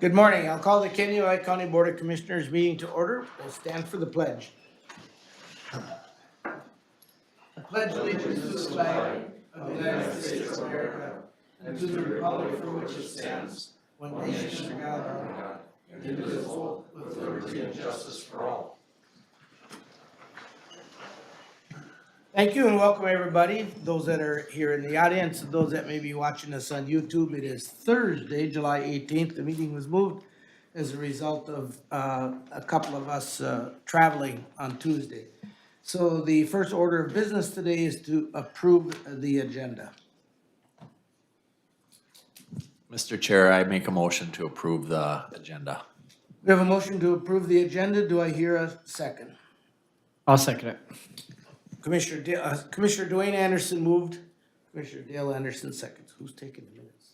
Good morning. I'll call the Kennewick County Board of Commissioners meeting to order. We'll stand for the pledge. I pledge allegiance to the flag of the United States of America and to the republic for which it stands, one nation under God, indivisible, with liberty and justice for all. Thank you and welcome everybody, those that are here in the audience and those that may be watching us on YouTube. It is Thursday, July 18th. The meeting was moved as a result of a couple of us traveling on Tuesday. So the first order of business today is to approve the agenda. Mr. Chair, I make a motion to approve the agenda. We have a motion to approve the agenda. Do I hear a second? I'll second it. Commissioner Dwayne Anderson moved. Commissioner Dale Anderson seconds. Who's taking the minutes?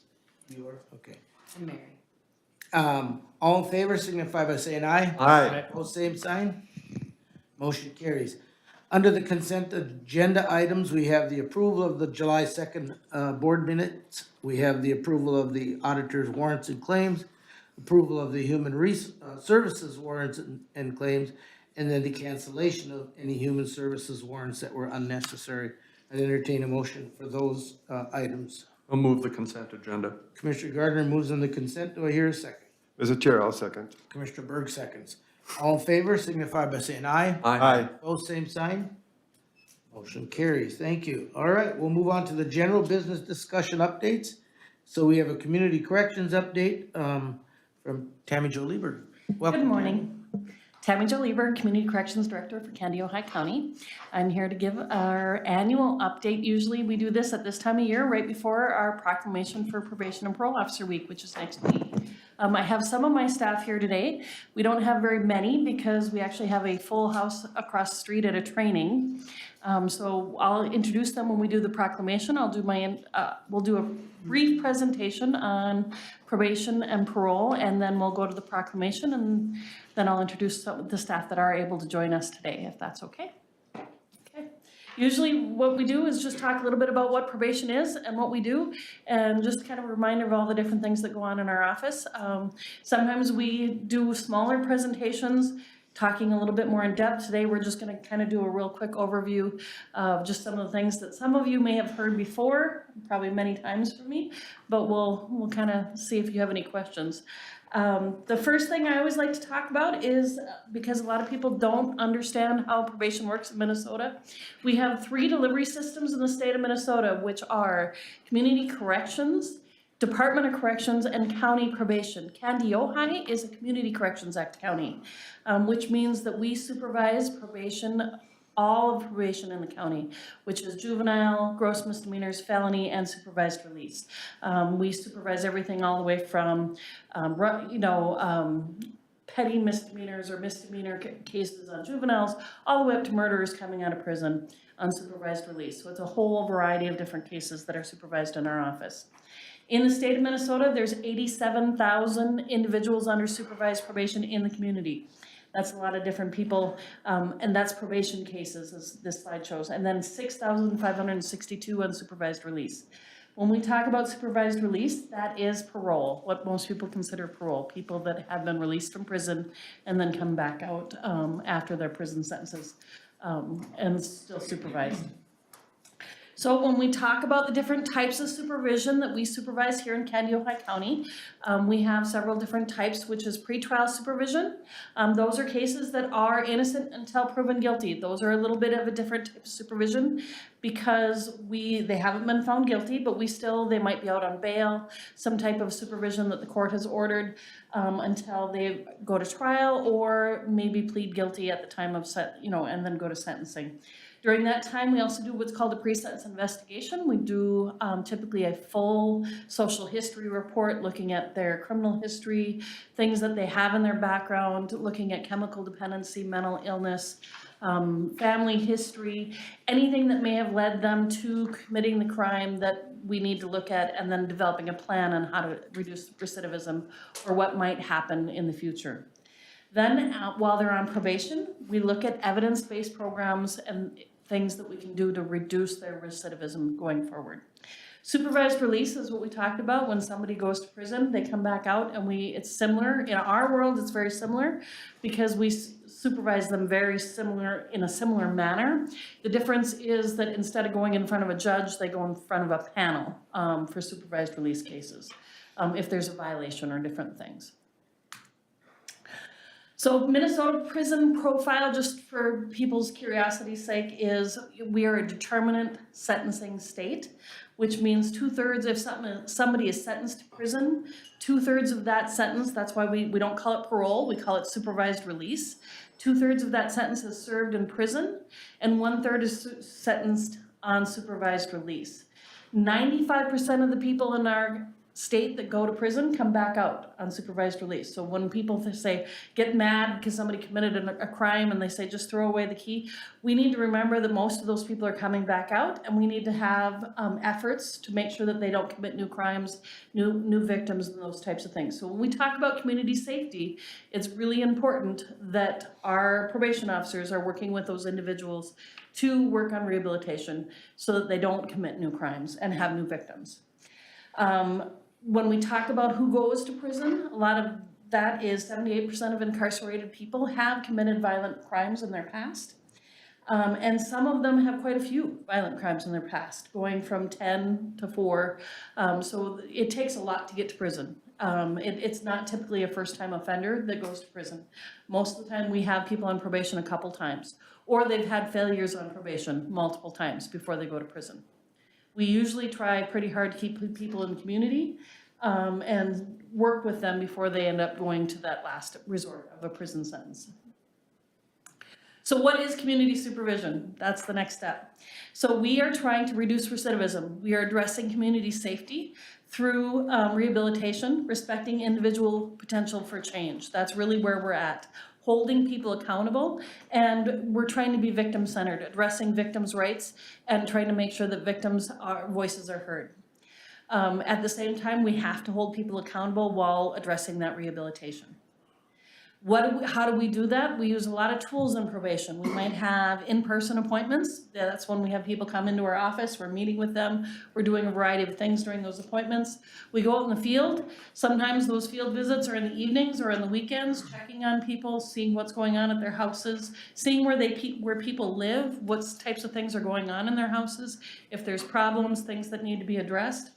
You are? Okay. I'm Mary. All in favor signify by saying aye. Aye. Opposed, same sign. Motion carries. Under the consent agenda items, we have the approval of the July 2nd board minutes. We have the approval of the auditor's warrants and claims, approval of the human services warrants and claims, and then the cancellation of any human services warrants that were unnecessary. I'd entertain a motion for those items. I'll move the consent agenda. Commissioner Gardner moves on the consent. Do I hear a second? Mr. Chair, I'll second. Commissioner Berg seconds. All in favor signify by saying aye. Aye. Opposed, same sign. Motion carries. Thank you. All right, we'll move on to the general business discussion updates. So we have a community corrections update from Tammy Jo Lieber. Welcome. Good morning. Tammy Jo Lieber, Community Corrections Director for Candiota County. I'm here to give our annual update. Usually we do this at this time of year, right before our proclamation for Probation and Parole Officer Week, which is next week. I have some of my staff here today. We don't have very many because we actually have a full house across the street at a training. So I'll introduce them when we do the proclamation. I'll do we'll do a brief presentation on probation and parole, and then we'll go to the proclamation, and then I'll introduce some of the staff that are able to join us today, if that's okay. Okay. Usually what we do is just talk a little bit about what probation is and what we do, and just kind of a reminder of all the different things that go on in our office. Sometimes we do smaller presentations, talking a little bit more in depth. Today, we're just gonna kind of do a real quick overview of just some of the things that some of you may have heard before, probably many times from me, but we'll kind of see if you have any questions. The first thing I always like to talk about is, because a lot of people don't understand how probation works in Minnesota, we have 3 delivery systems in the state of Minnesota, which are Community Corrections, Department of Corrections, and County Probation. Candiota is a Community Corrections Act county, which means that we supervise probation, all of probation in the county, which is juvenile, gross misdemeanors, felony, and supervised release. We supervise everything all the way from, petty misdemeanors or misdemeanor cases on juveniles, all the way up to murderers coming out of prison, unsupervised release. So it's a whole variety of different cases that are supervised in our office. In the state of Minnesota, there's 87,000 individuals under supervised probation in the community. That's a lot of different people, and that's probation cases, as this slide shows, and then 6,562 unsupervised release. When we talk about supervised release, that is parole, what most people consider parole, people that have been released from prison and then come back out after their prison sentences and still supervised. So when we talk about the different types of supervision that we supervise here in Candiota County, we have several different types, which is pretrial supervision. Those are cases that are innocent until proven guilty. Those are a little bit of a different type of supervision because they haven't been found guilty, but they might be out on bail, some type of supervision that the court has ordered until they go to trial or maybe plead guilty at the time of and then go to sentencing. During that time, we also do what's called a pre-sentence investigation. We do typically a full social history report looking at their criminal history, things that they have in their background, looking at chemical dependency, mental illness, family history, anything that may have led them to committing the crime that we need to look at, and then developing a plan on how to reduce recidivism or what might happen in the future. Then, while they're on probation, we look at evidence-based programs and things that we can do to reduce their recidivism going forward. Supervised release is what we talked about. When somebody goes to prison, they come back out, and it's similar. In our world, it's very similar because we supervise them very similar, in a similar manner. The difference is that instead of going in front of a judge, they go in front of a panel for supervised release cases, if there's a violation or different things. So Minnesota prison profile, just for people's curiosity's sake, is we are a determinate sentencing state, which means 2/3 if somebody is sentenced to prison, 2/3 of that sentence, that's why we don't call it parole, we call it supervised release. 2/3 of that sentence is served in prison, and 1/3 is sentenced on supervised release. 95% of the people in our state that go to prison come back out on supervised release. So when people say, get mad because somebody committed a crime and they say, just throw away the key, we need to remember that most of those people are coming back out, and we need to have efforts to make sure that they don't commit new crimes, new victims, and those types of things. So when we talk about community safety, it's really important that our probation officers are working with those individuals to work on rehabilitation so that they don't commit new crimes and have new victims. When we talk about who goes to prison, a lot of that is 78% of incarcerated people have committed violent crimes in their past. And some of them have quite a few violent crimes in their past, going from 10 to 4. So it takes a lot to get to prison. It's not typically a first-time offender that goes to prison. Most of the time, we have people on probation a couple times, or they've had failures on probation multiple times before they go to prison. We usually try pretty hard to keep people in the community and work with them before they end up going to that last resort of a prison sentence. So what is community supervision? That's the next step. So we are trying to reduce recidivism. We are addressing community safety through rehabilitation, respecting individual potential for change. That's really where we're at. Holding people accountable, and we're trying to be victim-centered, addressing victims' rights and trying to make sure that victims' voices are heard. At the same time, we have to hold people accountable while addressing that rehabilitation. How do we do that? We use a lot of tools in probation. We might have in-person appointments. That's when we have people come into our office, we're meeting with them, we're doing a variety of things during those appointments. We go out in the field. Sometimes those field visits are in the evenings or in the weekends, checking on people, seeing what's going on at their houses, seeing where people live, what types of things are going on in their houses, if there's problems, things that need to be addressed.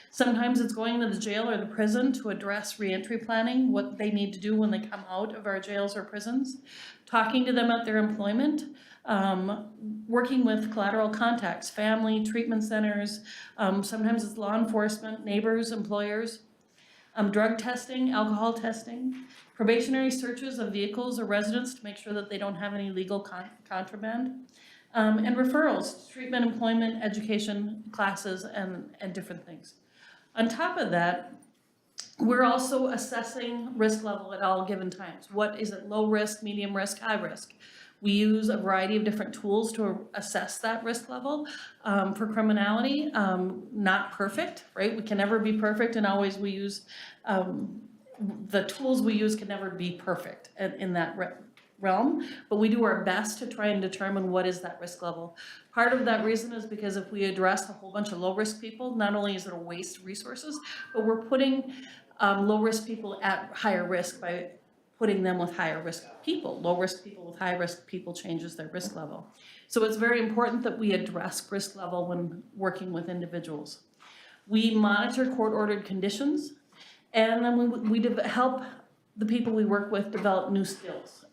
Sometimes it's going to the jail or the prison to address reentry planning, what they need to do when they come out of our jails or prisons, talking to them at their employment, working with collateral contacts, family, treatment centers, sometimes it's law enforcement, neighbors, employers, drug testing, alcohol testing, probationary searches of vehicles or residents to make sure that they don't have any legal contraband, and referrals, treatment, employment, education, classes, and different things. On top of that, we're also assessing risk level at all given times. What is it, low risk, medium risk, high risk? We use a variety of different tools to assess that risk level. For criminality, not perfect, right? We can never be perfect, and always we use, the tools we use can never be perfect in that realm, but we do our best to try and determine what is that risk level. Part of that reason is because if we address a whole bunch of low-risk people, not only is it a waste of resources, but we're putting low-risk people at higher risk by putting them with higher risk people. Low-risk people with high-risk people changes their risk level. So it's very important that we address risk level when working with individuals. We monitor court-ordered conditions, and then we help the people we work with develop new skills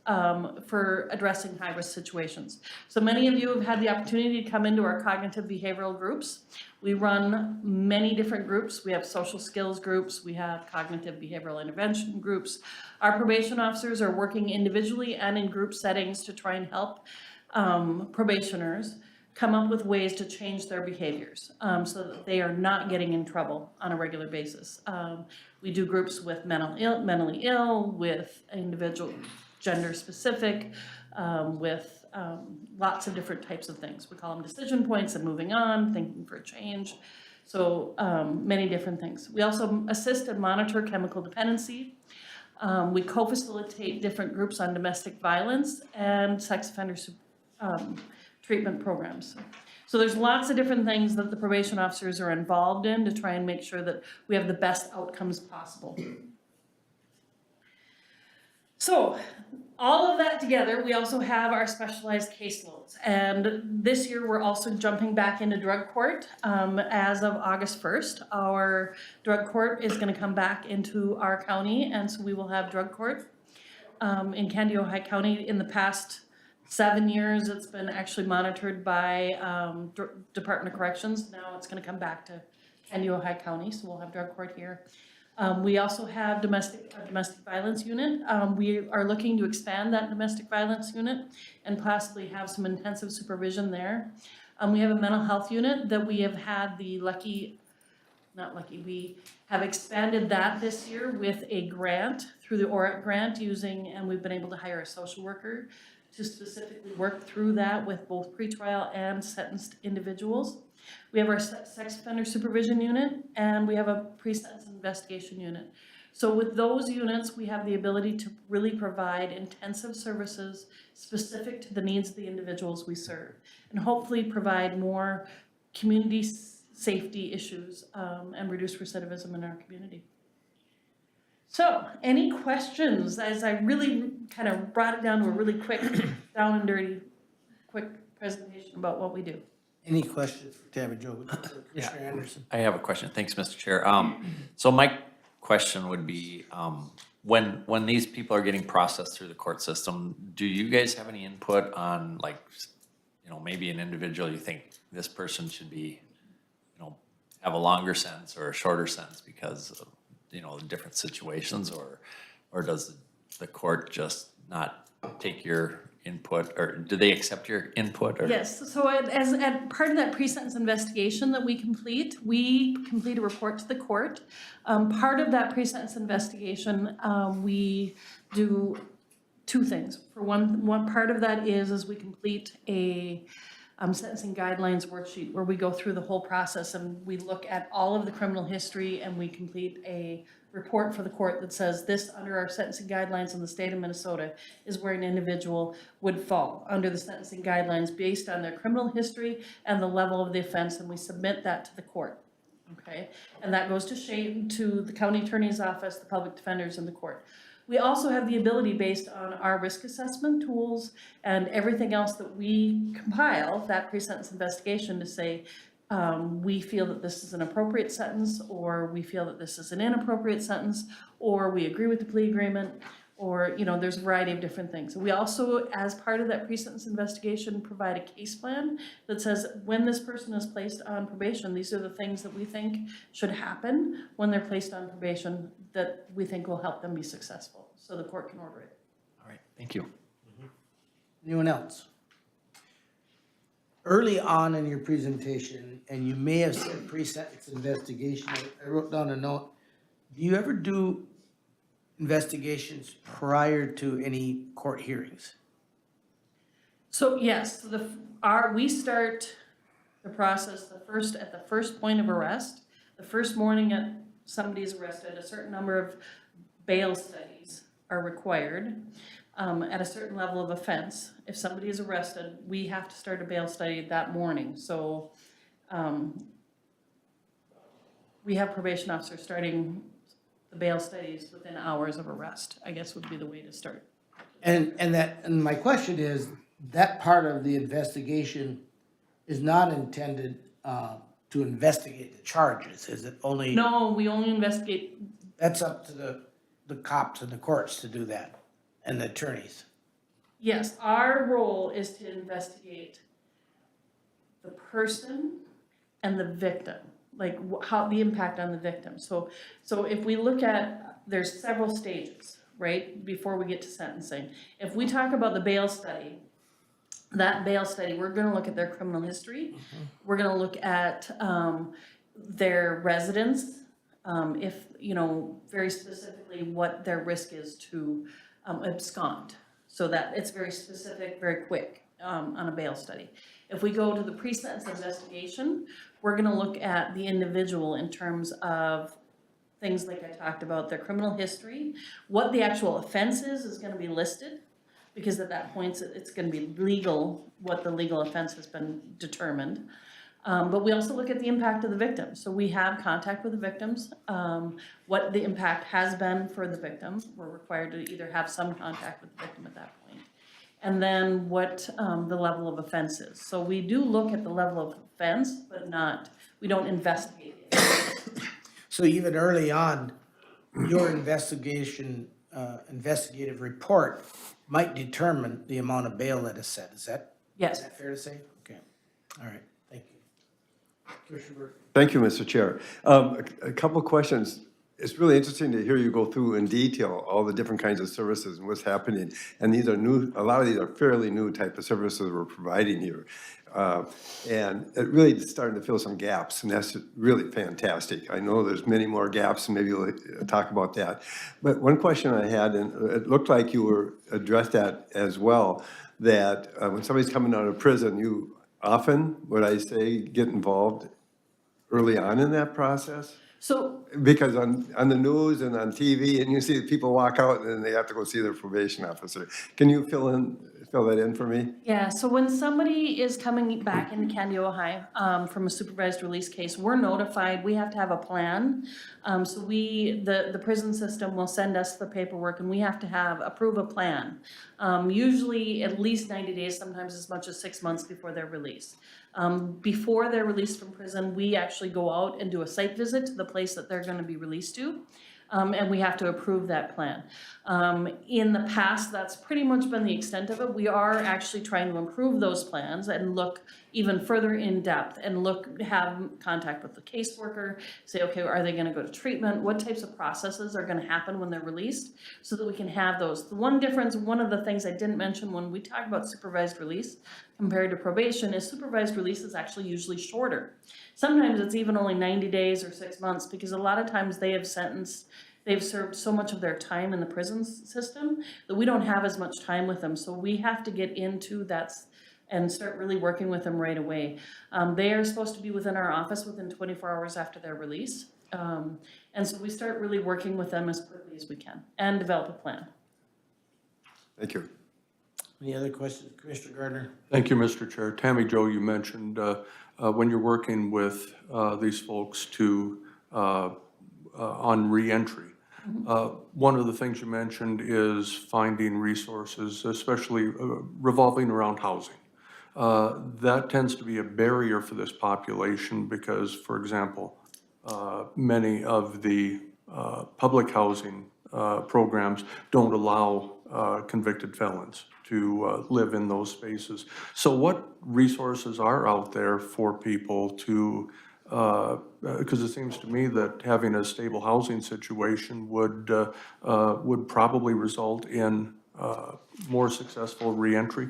for addressing high-risk situations. So many of you have had the opportunity to come into our cognitive behavioral groups. We run many different groups. We have social skills groups. We have cognitive behavioral intervention groups. Our probation officers are working individually and in group settings to try and help probationers come up with ways to change their behaviors so that they are not getting in trouble on a regular basis. We do groups with mentally ill, with individual gender specific, with lots of different types of things. We call them decision points and moving on, thinking for change. So many different things. We also assist and monitor chemical dependency. We co-facilitate different groups on domestic violence and sex offender treatment programs. So there's lots of different things that the probation officers are involved in to try and make sure that we have the best outcomes possible. So, all of that together, we also have our specialized caseloads. And this year, we're also jumping back into drug court. As of August 1st, our drug court is gonna come back into our county, and so we will have drug court in Candy, Ohio County. In the past 7 years, it's been actually monitored by Department of Corrections. Now it's gonna come back to Candy, Ohio County, so we'll have drug court here. We also have a domestic violence unit. We are looking to expand that domestic violence unit and possibly have some intensive supervision there. We have a mental health unit that we have had we have expanded that this year with a grant through the ORAC grant and we've been able to hire a social worker to specifically work through that with both pretrial and sentenced individuals. We have our sex offender supervision unit, and we have a pre-sentence investigation unit. So with those units, we have the ability to really provide intensive services specific to the needs of the individuals we serve, and hopefully provide more community safety issues and reduce recidivism in our community. So, any questions, as I really kind of brought it down to a really quick, down and dirty, quick presentation about what we do? Any questions for Tammy Jo? Commissioner Anderson? I have a question. Thanks, Mr. Chair. So my question would be, when these people are getting processed through the court system, do you guys have any input on, like, maybe an individual you think this person should be, have a longer sentence or a shorter sentence because of, the different situations, or does the court just not take your input, or do they accept your input? Or? Yes, so as part of that pre-sentence investigation that we complete a report to the court. Part of that pre-sentence investigation, we do two things. For one part of that is we complete a sentencing guidelines worksheet where we go through the whole process and we look at all of the criminal history and we complete a report for the court that says this, under our sentencing guidelines in the state of Minnesota, is where an individual would fall under the sentencing guidelines based on their criminal history and the level of the offense, and we submit that to the court, okay? And that goes to the county attorney's office, the public defenders, and the court. We also have the ability, based on our risk assessment tools and everything else that we compile, that pre-sentence investigation, to say, we feel that this is an appropriate sentence, or we feel that this is an inappropriate sentence, or we agree with the plea agreement, or, there's a variety of different things. We also, as part of that pre-sentence investigation, provide a case plan that says when this person is placed on probation, these are the things that we think should happen when they're placed on probation that we think will help them be successful, so the court can order it. All right, thank you. Anyone else? Early on in your presentation, and you may have said pre-sentence investigation, I wrote down a note. Do you ever do investigations prior to any court hearings? So yes, we start the process at the first point of arrest. The first morning somebody is arrested, a certain number of bail studies are required at a certain level of offense. If somebody is arrested, we have to start a bail study that morning. So we have probation officers starting the bail studies within hours of arrest, I guess would be the way to start. And my question is, that part of the investigation is not intended to investigate the charges, is it only? No, we only investigate. That's up to the cops and the courts to do that, and the attorneys. Yes, our role is to investigate the person and the victim, like how the impact on the victim. So if we look at, there's several stages, right, before we get to sentencing. If we talk about the bail study, that bail study, we're gonna look at their criminal history. We're gonna look at their residence, if, very specifically what their risk is to abscond. So that it's very specific, very quick on a bail study. If we go to the pre-sentence investigation, we're gonna look at the individual in terms of things like I talked about, their criminal history. What the actual offense is gonna be listed. because at that point, it's gonna be legal, what the legal offense has been determined. But we also look at the impact of the victim. So we have contact with the victims, what the impact has been for the victim. We're required to either have some contact with the victim at that point. And then what the level of offense is. So we do look at the level of offense, but we don't investigate it. So even early on, your investigative report might determine the amount of bail that is set. Is that Yes. fair to say? Okay, all right, thank you. Commissioner Burke. Thank you, Mr. Chair. A couple of questions. It's really interesting to hear you go through in detail all the different kinds of services and what's happening. And these are new, a lot of these are fairly new type of services we're providing here. And it really is starting to fill some gaps, and that's really fantastic. I know there's many more gaps, and maybe we'll talk about that. But one question I had, and it looked like you were addressed that as well, that when somebody's coming out of prison, you often, would I say, get involved early on in that process? So Because on the news and on TV, and you see people walk out and then they have to go see their probation officer. Can you fill that in for me? yeah, so when somebody is coming back into Candiota High from a supervised release case, we're notified, we have to have a plan. So the prison system will send us the paperwork and we have to approve a plan. Usually at least 90 days, sometimes as much as 6 months before they're released. Before they're released from prison, we actually go out and do a site visit to the place that they're gonna be released to. And we have to approve that plan. In the past, that's pretty much been the extent of it. We are actually trying to improve those plans and look even further in depth and have contact with the caseworker, say, okay, are they gonna go to treatment? What types of processes are gonna happen when they're released so that we can have those. The one difference, one of the things I didn't mention when we talk about supervised release compared to probation is supervised release is actually usually shorter. Sometimes it's even only 90 days or 6 months because a lot of times they've served so much of their time in the prison system that we don't have as much time with them. So we have to get into that and start really working with them right away. They are supposed to be within our office within 24 hours after their release. And so we start really working with them as quickly as we can and develop a plan. Thank you. Any other questions, Commissioner Gardner? Thank you, Mr. Chair. Tammy Jo, you mentioned when you're working with these folks on reentry. One of the things you mentioned is finding resources, especially revolving around housing. That tends to be a barrier for this population because, for example, many of the public housing programs don't allow convicted felons to live in those spaces. So what resources are out there for people to, because it seems to me that having a stable housing situation would probably result in more successful reentry?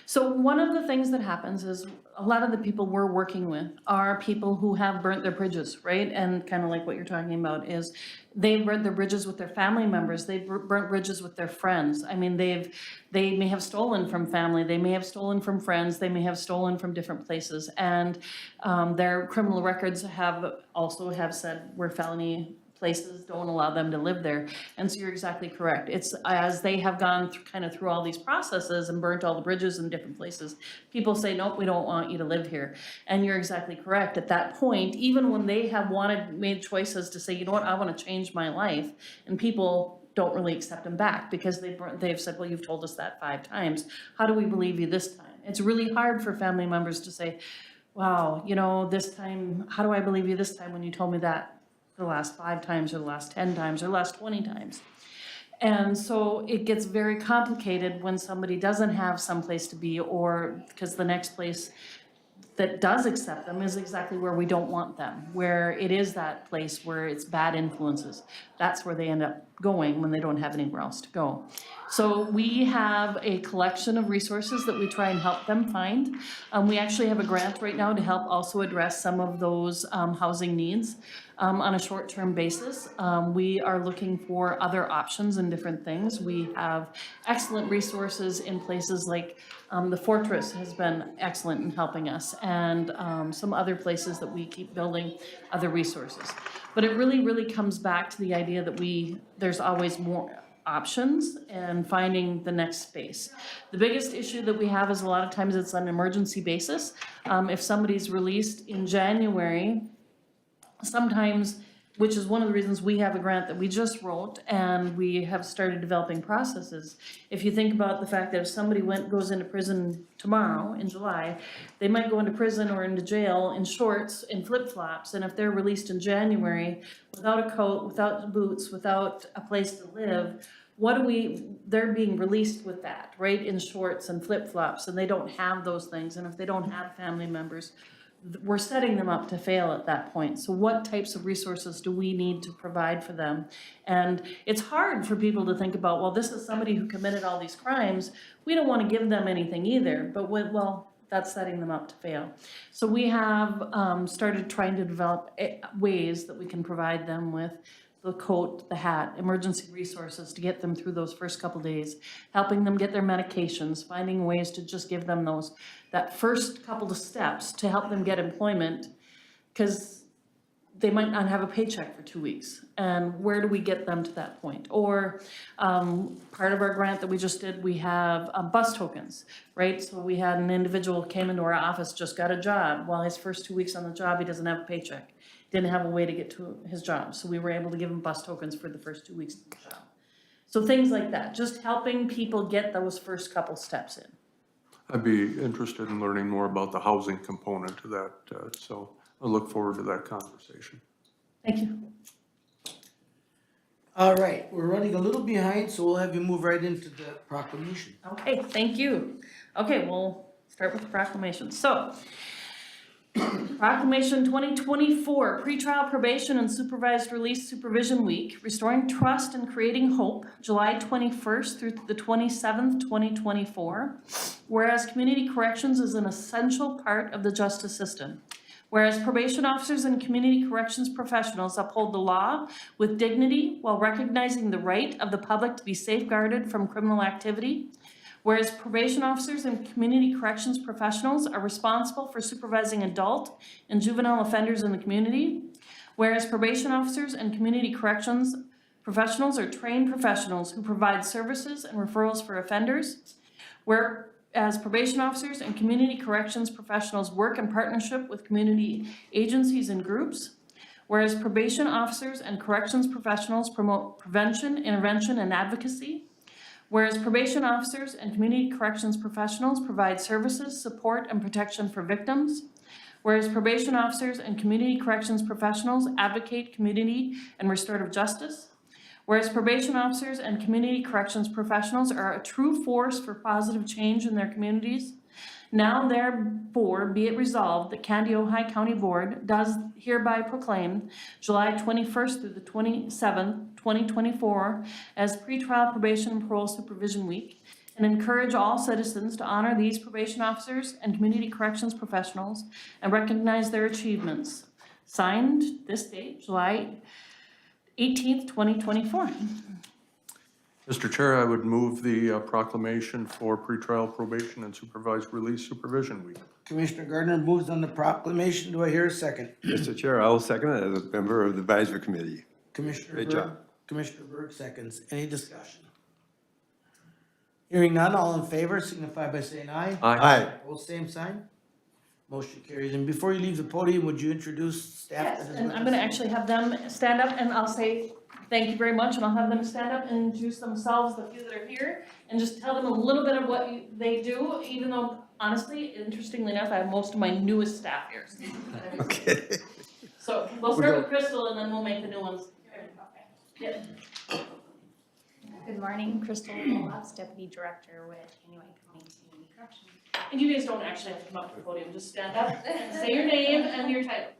So one of the things that happens is a lot of the people we're working with are people who have burnt their bridges, right? And kind of like what you're talking about is they've burnt their bridges with their family members. They've burnt bridges with their friends. I mean, they may have stolen from family. They may have stolen from friends. They may have stolen from different places. And their criminal records have said we're felony places don't allow them to live there. And so you're exactly correct. It's as they have gone through all these processes and burnt all the bridges in different places, people say, nope, we don't want you to live here. And you're exactly correct. At that point, even when they have made choices to say, you know what, I want to change my life, and people don't really accept them back because they've said, well, you've told us that 5 times. How do we believe you this time? It's really hard for family members to say, wow, this time, how do I believe you this time when you told me that the last 5 times or the last 10 times or the last 20 times. And so it gets very complicated when somebody doesn't have someplace to be, or because the next place that does accept them is exactly where we don't want them, where it is that place where it's bad influences. That's where they end up going when they don't have anywhere else to go. So we have a collection of resources that we try and help them find. We actually have a grant right now to help also address some of those housing needs on a short-term basis. We are looking for other options and different things. We have excellent resources in places like the Fortress has been excellent in helping us, and some other places that we keep building other resources. But it really, really comes back to the idea that there's always more options and finding the next space. The biggest issue that we have is a lot of times it's on an emergency basis. If somebody's released in January, sometimes, which is one of the reasons we have a grant that we just wrote and we have started developing processes. If you think about the fact that if somebody goes into prison tomorrow in July, they might go into prison or into jail in shorts and flip-flops, and if they're released in January without a coat, without boots, without a place to live, they're being released with that, right, in shorts and flip-flops, and they don't have those things, and if they don't have family members, we're setting them up to fail at that point. So what types of resources do we need to provide for them? And it's hard for people to think about, well, this is somebody who committed all these crimes. We don't want to give them anything either, but that's setting them up to fail. So we have started trying to develop ways that we can provide them with the coat, the hat, emergency resources to get them through those first couple days, helping them get their medications, finding ways to just give them that first couple of steps to help them get employment, because they might not have a paycheck for 2 weeks. And where do we get them to that point? Or part of our grant that we just did, we have bus tokens, right? So we had an individual came into our office, just got a job. Well, his first 2 weeks on the job, he doesn't have a paycheck. Didn't have a way to get to his job. So we were able to give him bus tokens for the first 2 weeks of the job. So things like that, just helping people get those first couple steps in. I'd be interested in learning more about the housing component to that, so I look forward to that conversation. Thank you. All right, we're running a little behind, so we'll have you move right into the proclamation. Okay, thank you. Okay, we'll start with the proclamation. So, Proclamation 2024, Pretrial Probation and Supervised Release Supervision Week, Restoring Trust and Creating Hope, July 21st through the 27th, 2024. Whereas community corrections is an essential part of the justice system. Whereas probation officers and community corrections professionals uphold the law with dignity while recognizing the right of the public to be safeguarded from criminal activity. Whereas probation officers and community corrections professionals are responsible for supervising adult and juvenile offenders in the community. Whereas probation officers and community corrections professionals are trained professionals who provide services and referrals for offenders. Whereas probation officers and community corrections professionals work in partnership with community agencies and groups. Whereas probation officers and corrections professionals promote prevention, intervention, and advocacy. Whereas probation officers and community corrections professionals provide services, support, and protection for victims. Whereas probation officers and community corrections professionals advocate community and restorative justice. Whereas probation officers and community corrections professionals are a true force for positive change in their communities. Now therefore be it resolved that Candy Ojai County Board does hereby proclaim July 21st through the 27th, 2024 as Pretrial Probation and Parole Supervision Week, and encourage all citizens to honor these probation officers and community corrections professionals and recognize their achievements. Signed this date, July 18th, 2024. Mr. Chair, I would move the proclamation for pretrial probation and supervised release supervision week. Commissioner Gardner moves on the proclamation. Do I hear a second? Mr. Chair, I will second it as a member of the advisory committee. Commissioner Great Berg. job. Commissioner Berg seconds. Any discussion? Hearing none, all in favor signify by saying aye. Aye. Opposed, same sign. Motion carries. And before you leave the podium, would you introduce staff? Yes, that is and with I'm us? gonna actually have them stand up and I'll say thank you very much, and I'll have them stand up and introduce themselves, the few that are here, and just tell them a little bit of what they do, even though honestly, interestingly enough, I have most of my newest staff here. Okay. So we'll start with Crystal and then we'll make the new ones. Yeah. Good morning, Crystal Olafs, Deputy Director with Candy Ojai County Community Corrections. And you guys don't actually have to come up to the podium, just stand up and say your name and your title.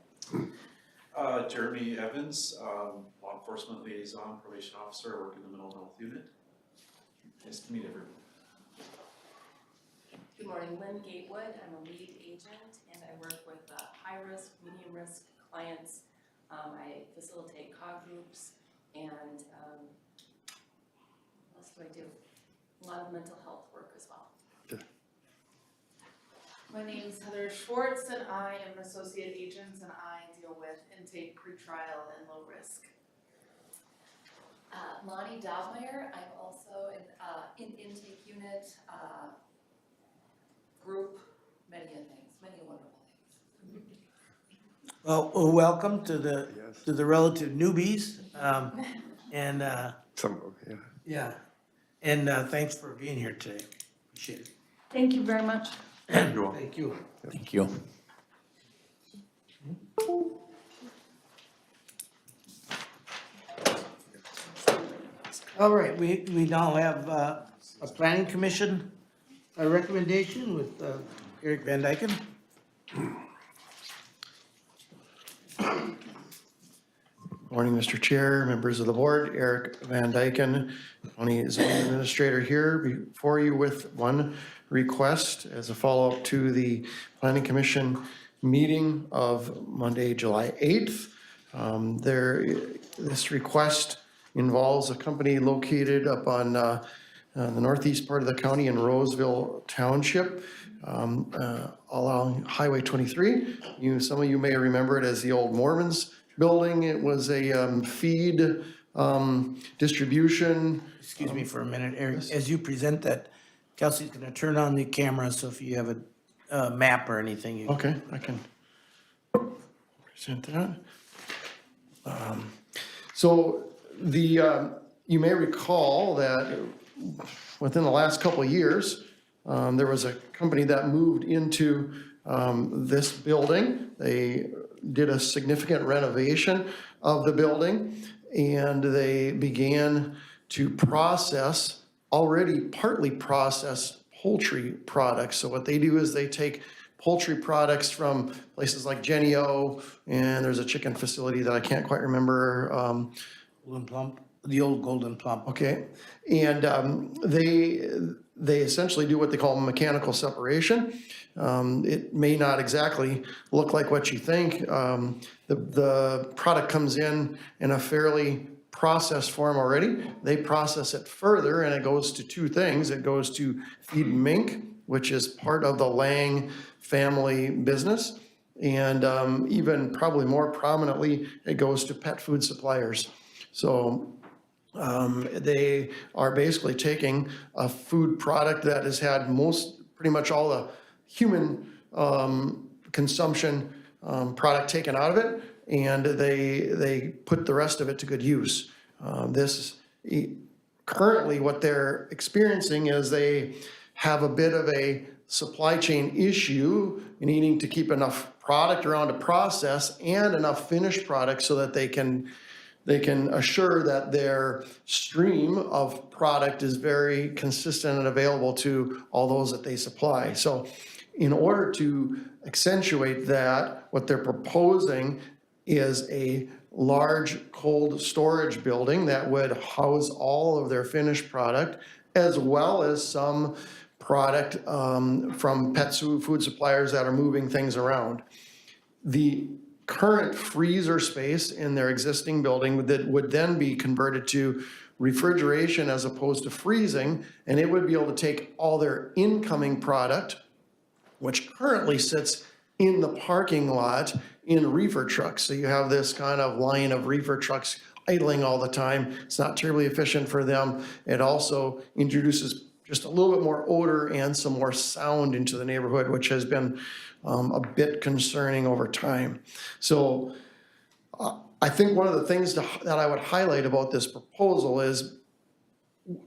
Jeremy Evans, law enforcement liaison, probation officer, I work in the mental health unit. Nice to meet everyone. Good morning, Lynn Gatewood. I'm a lead agent and I work with high-risk, medium-risk clients. I facilitate COG groups and what else do I do? A lot of mental health work as well. My name is Heather Schwartz and I am an associate agent and I deal with intake, pretrial, and low risk. Lonnie Dobmeyer, I'm also in intake unit, group, many things, many wonderful things. Well, welcome to the relative newbies, and, Some, yeah. yeah, and, thanks for being here today. Appreciate it. Thank you very much. Thank you all. Thank you. Thank you. All right, we now have, a planning commission, recommendation with, Eric Van Dyken. Morning, Mr. Chair, members of the board, Eric Van Dyken, County Zoning Administrator here before you with one request as a follow-up to the Planning Commission meeting of Monday, July 8th. This request involves a company located up on the northeast part of the county in Roseville Township, along Highway 23. Some of you may remember it as the old Mormons building. It was a feed distribution. Excuse me for a minute, Eric, as you present that, Kelsey's gonna turn on the camera, so if you have a map or anything, you Okay, I can present that. So you may recall that within the last couple of years, there was a company that moved into this building. They did a significant renovation of the building, and they began to already partly process poultry products. So what they do is they take poultry products from places like Jennie-O, and there's a chicken facility that I can't quite remember. Golden Plump, the old Golden Plump. Okay, and they essentially do what they call mechanical separation. It may not exactly look like what you think. The product comes in a fairly processed form already. They process it further, and it goes to two things. It goes to feed mink, which is part of the Lang family business, and even probably more prominently, it goes to pet food suppliers. So they are basically taking a food product that has had pretty much all the human consumption product taken out of it, and they put the rest of it to good use. Currently what they're experiencing is they have a bit of a supply chain issue, needing to keep enough product around to process and enough finished product so that they can assure that their stream of product is very consistent and available to all those that they supply. So in order to accentuate that, what they're proposing is a large cold storage building that would house all of their finished product, as well as some product from pet food suppliers that are moving things around. The current freezer space in their existing building that would then be converted to refrigeration as opposed to freezing, and it would be able to take all their incoming product, which currently sits in the parking lot in reefer trucks. So you have this kind of line of reefer trucks idling all the time. It's not terribly efficient for them. It also introduces just a little bit more odor and some more sound into the neighborhood, which has been a bit concerning over time. So I think one of the things that I would highlight about this proposal is,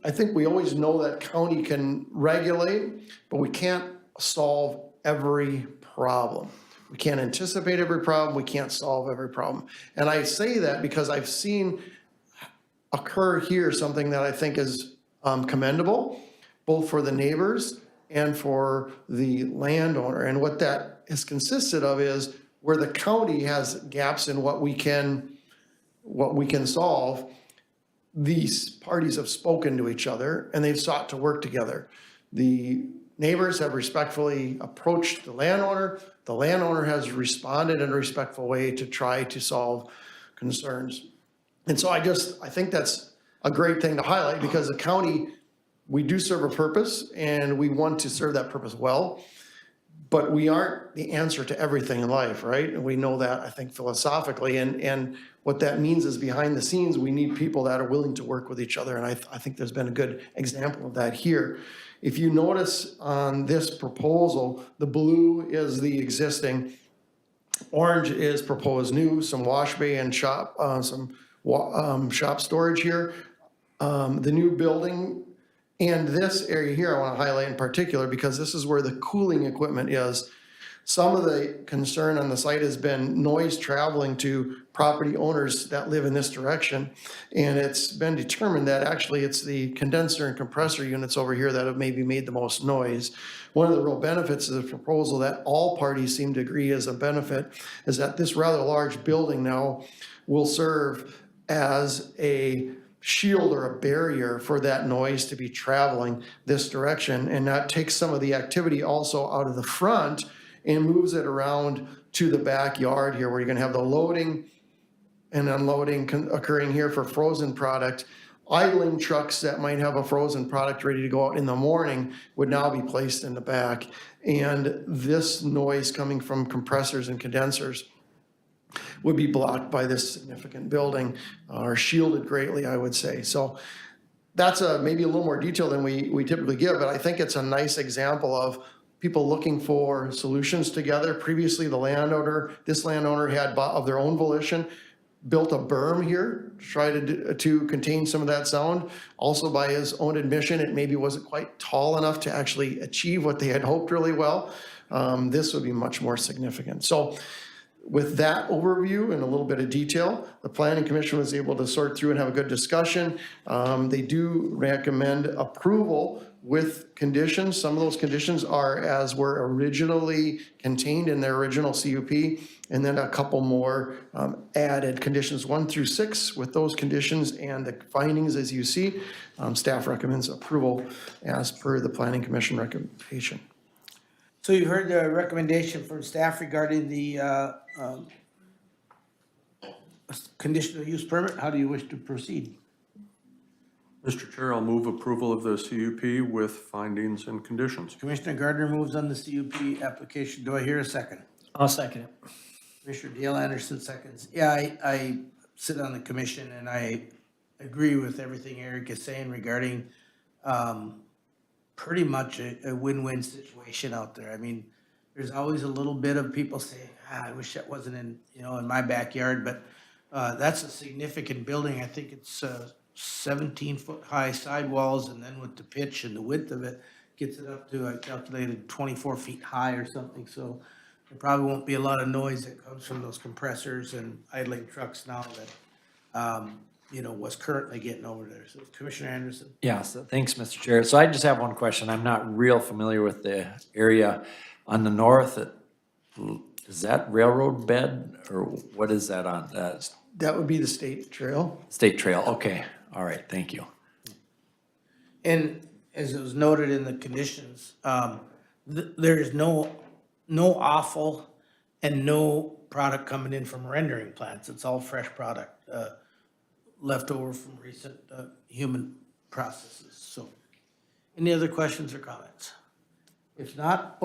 I think we always know that county can regulate, but we can't solve every problem. We can't anticipate every problem. We can't solve every problem. And I say that because I've seen occur here something that I think is commendable, both for the neighbors and for the landowner. And what that has consisted of is where the county has gaps in what we can solve, these parties have spoken to each other and they've sought to work together. The neighbors have respectfully approached the landowner. The landowner has responded in a respectful way to try to solve concerns. And so I think that's a great thing to highlight, because the county, we do serve a purpose and we want to serve that purpose well. But we aren't the answer to everything in life, right? And we know that, I think, philosophically. And what that means is behind the scenes, we need people that are willing to work with each other. And I think there's been a good example of that here. If you notice on this proposal, the blue is the existing, orange is proposed new, some wash bay and shop, shop storage here. The new building and this area here I want to highlight in particular because this is where the cooling equipment is. Some of the concern on the site has been noise traveling to property owners that live in this direction. And it's been determined that actually it's the condenser and compressor units over here that have maybe made the most noise. One of the real benefits of the proposal that all parties seem to agree is a benefit is that this rather large building now will serve as a shield or a barrier for that noise to be traveling this direction. And that takes some of the activity also out of the front and moves it around to the backyard here where you're gonna have the loading and unloading occurring here for frozen product. Idling trucks that might have a frozen product ready to go out in the morning would now be placed in the back. And this noise coming from compressors and condensers would be blocked by this significant building or shielded greatly, I would say. So that's maybe a little more detail than we typically give, but I think it's a nice example of people looking for solutions together. Previously, this landowner had, of their own volition, built a berm here to try to contain some of that sound. Also, by his own admission, it maybe wasn't quite tall enough to actually achieve what they had hoped really well. This would be much more significant. So with that overview and a little bit of detail, the Planning Commission was able to sort through and have a good discussion. They do recommend approval with conditions. Some of those conditions are as were originally contained in their original CUP, and then a couple more added conditions 1 through 6 with those conditions and the findings as you see. Staff recommends approval as per the Planning Commission recommendation. So you heard the recommendation from staff regarding the conditional use permit. How do you wish to proceed? Mr. Chair, I'll move approval of the CUP with findings and conditions. Commissioner Gardner moves on the CUP application. Do I hear a second? I'll second it. Commissioner Dale Anderson seconds. Yeah, I sit on the commission and I agree with everything Eric is saying regarding pretty much a win-win situation out there. I mean, there's always a little bit of people saying, I wish that wasn't in my backyard, but that's a significant building. I think it's 17-foot high sidewalls, and then with the pitch and the width of it, gets it up to, I calculated 24 feet high or something. So there probably won't be a lot of noise that comes from those compressors and idling trucks now that, what's currently getting over there. So Commissioner Anderson. Yeah, so thanks, Mr. Chair. So I just have one question. I'm not real familiar with the area on the north. Is that railroad bed or what is that on? That would be the state trail. State trail, okay. All right, thank you. And as it was noted in the conditions, there is no offal and no product coming in from rendering plants. It's all fresh product, left over from recent human processes. So any other questions or comments? If not,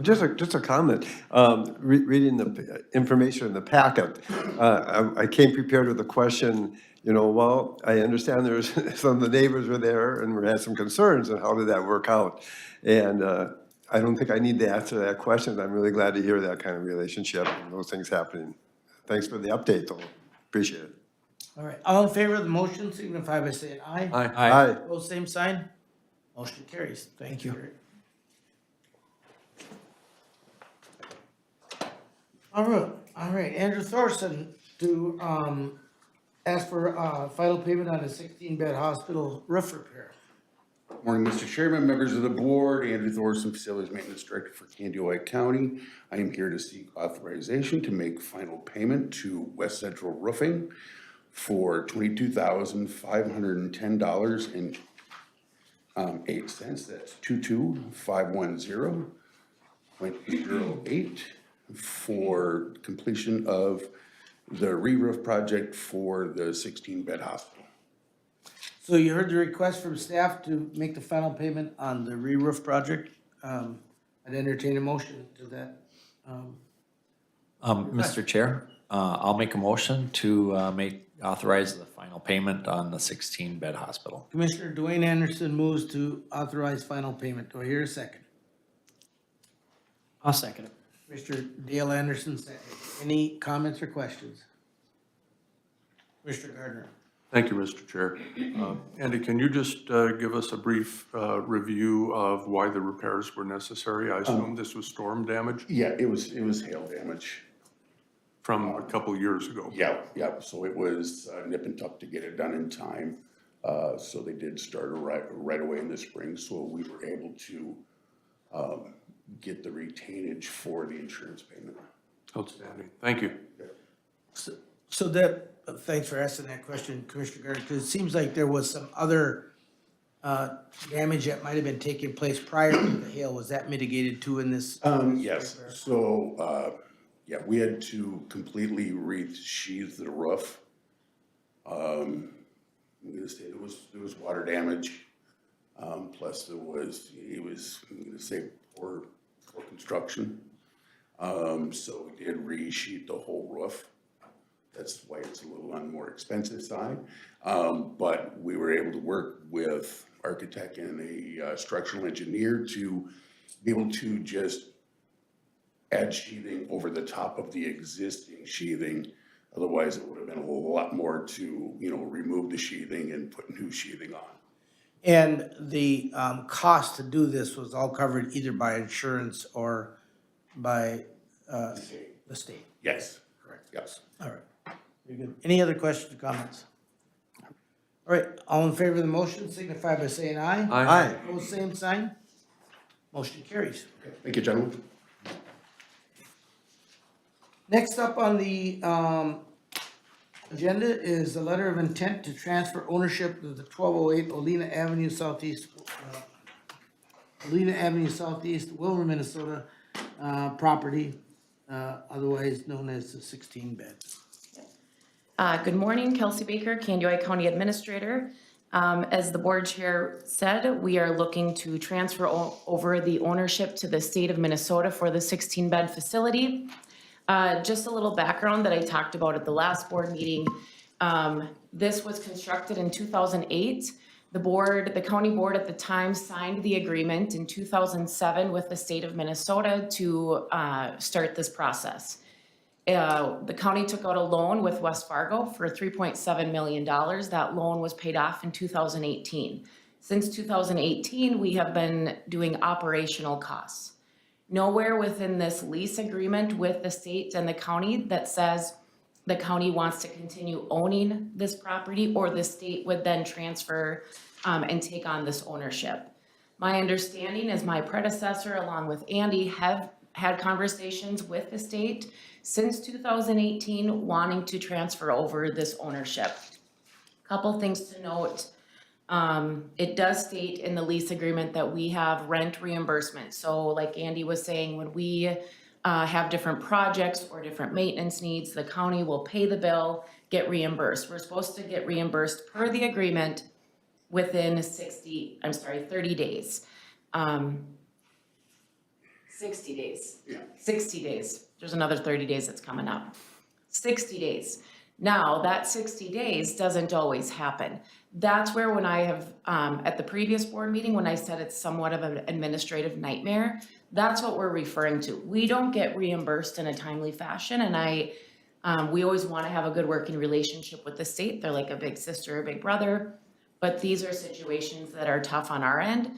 Just a comment. Reading the information in the packet, I came prepared with a question, well, I understand there's some of the neighbors were there and we had some concerns and how did that work out? And I don't think I need to answer that question. I'm really glad to hear that kind of relationship and those things happening. Thanks for the update though. Appreciate it. all right. All in favor of the motion signify by saying aye. Aye. Aye. Opposed, same sign. Motion carries. Thank you. All right, Andrew Thorson to ask for final payment on a 16-bed hospital roof repair. Morning, Mr. Chairman, members of the board, Andrew Thorson, Facilities Maintenance Director for Candioi County. I am here to seek authorization to make final payment to West Central Roofing for $22,510.08. That's 22510.08 for completion of the re-roof project for the 16-bed hospital. So you heard the request from staff to make the final payment on the re-roof project. I I'd entertain a motion to that. Mr. Chair, I'll make a motion to, authorize the final payment on the 16-bed hospital. Commissioner Dwayne Anderson moves to authorize final payment. Do I hear a second? I'll second it. Commissioner Dale Anderson, second. Any comments or questions? Commissioner Gardner. Thank you, Mr. Chair. Andy, can you just give us a brief review of why the repairs were necessary? I assume this was storm damage Yeah, it was hail damage. from a couple years ago. Yeah, yeah, so it was nip and tuck to get it done in time. So they did start right away in the spring, so we were able to get the retainage for the insurance payment. Outstanding. Thank you. So that, thanks for asking that question, Commissioner Gardner, because it seems like there was some other damage that might have been taking place prior to the hail. Was that mitigated too in this? Yes, so, yeah, we had to completely re-sheathe the roof. I'm gonna say there was water damage, plus it was, I'm gonna say poor construction. So we did re-sheet the whole roof. That's why it's a little on the more expensive side. But we were able to work with architect and a structural engineer to be able to just add sheathing over the top of the existing sheathing. Otherwise, it would have been a lot more to, remove the sheathing and put new sheathing on. And the cost to do this was all covered either by insurance or by the state? Yes. Correct. Yes. All right. Very good. Any other questions or comments? All right, all in favor of the motion signify by saying aye. Aye. Opposed, same sign. Motion carries. Thank you, gentlemen. Next up on the agenda is a letter of intent to transfer ownership of the 1208 Olena Avenue Southeast, Wilmer, Minnesota, property, otherwise known as the 16-bed. Good morning, Kelsey Baker, Candioi County Administrator. As the board chair said, we are looking to transfer over the ownership to the state of Minnesota for the 16-bed facility. Just a little background that I talked about at the last board meeting. This was constructed in 2008. The county board at the time signed the agreement in 2007 with the state of Minnesota to start this process. The county took out a loan with West Fargo for $3.7 million. That loan was paid off in 2018. Since 2018, we have been doing operational costs. Nowhere within this lease agreement with the state and the county that says the county wants to continue owning this property or the state would then transfer and take on this ownership. My understanding is my predecessor, along with Andy, have had conversations with the state since 2018 wanting to transfer over this ownership. Couple things to note. It does state in the lease agreement that we have rent reimbursement. So like Andy was saying, when we have different projects or different maintenance needs, the county will pay the bill, get reimbursed. We're supposed to get reimbursed per the agreement within 30 days. 60 days. Yeah. 60 days. There's another 30 days that's coming up. 60 days. Now, that 60 days doesn't always happen. That's where when I have, at the previous board meeting, when I said it's somewhat of an administrative nightmare, that's what we're referring to. We don't get reimbursed in a timely fashion, and we always want to have a good working relationship with the state. They're like a big sister or big brother, but these are situations that are tough on our end.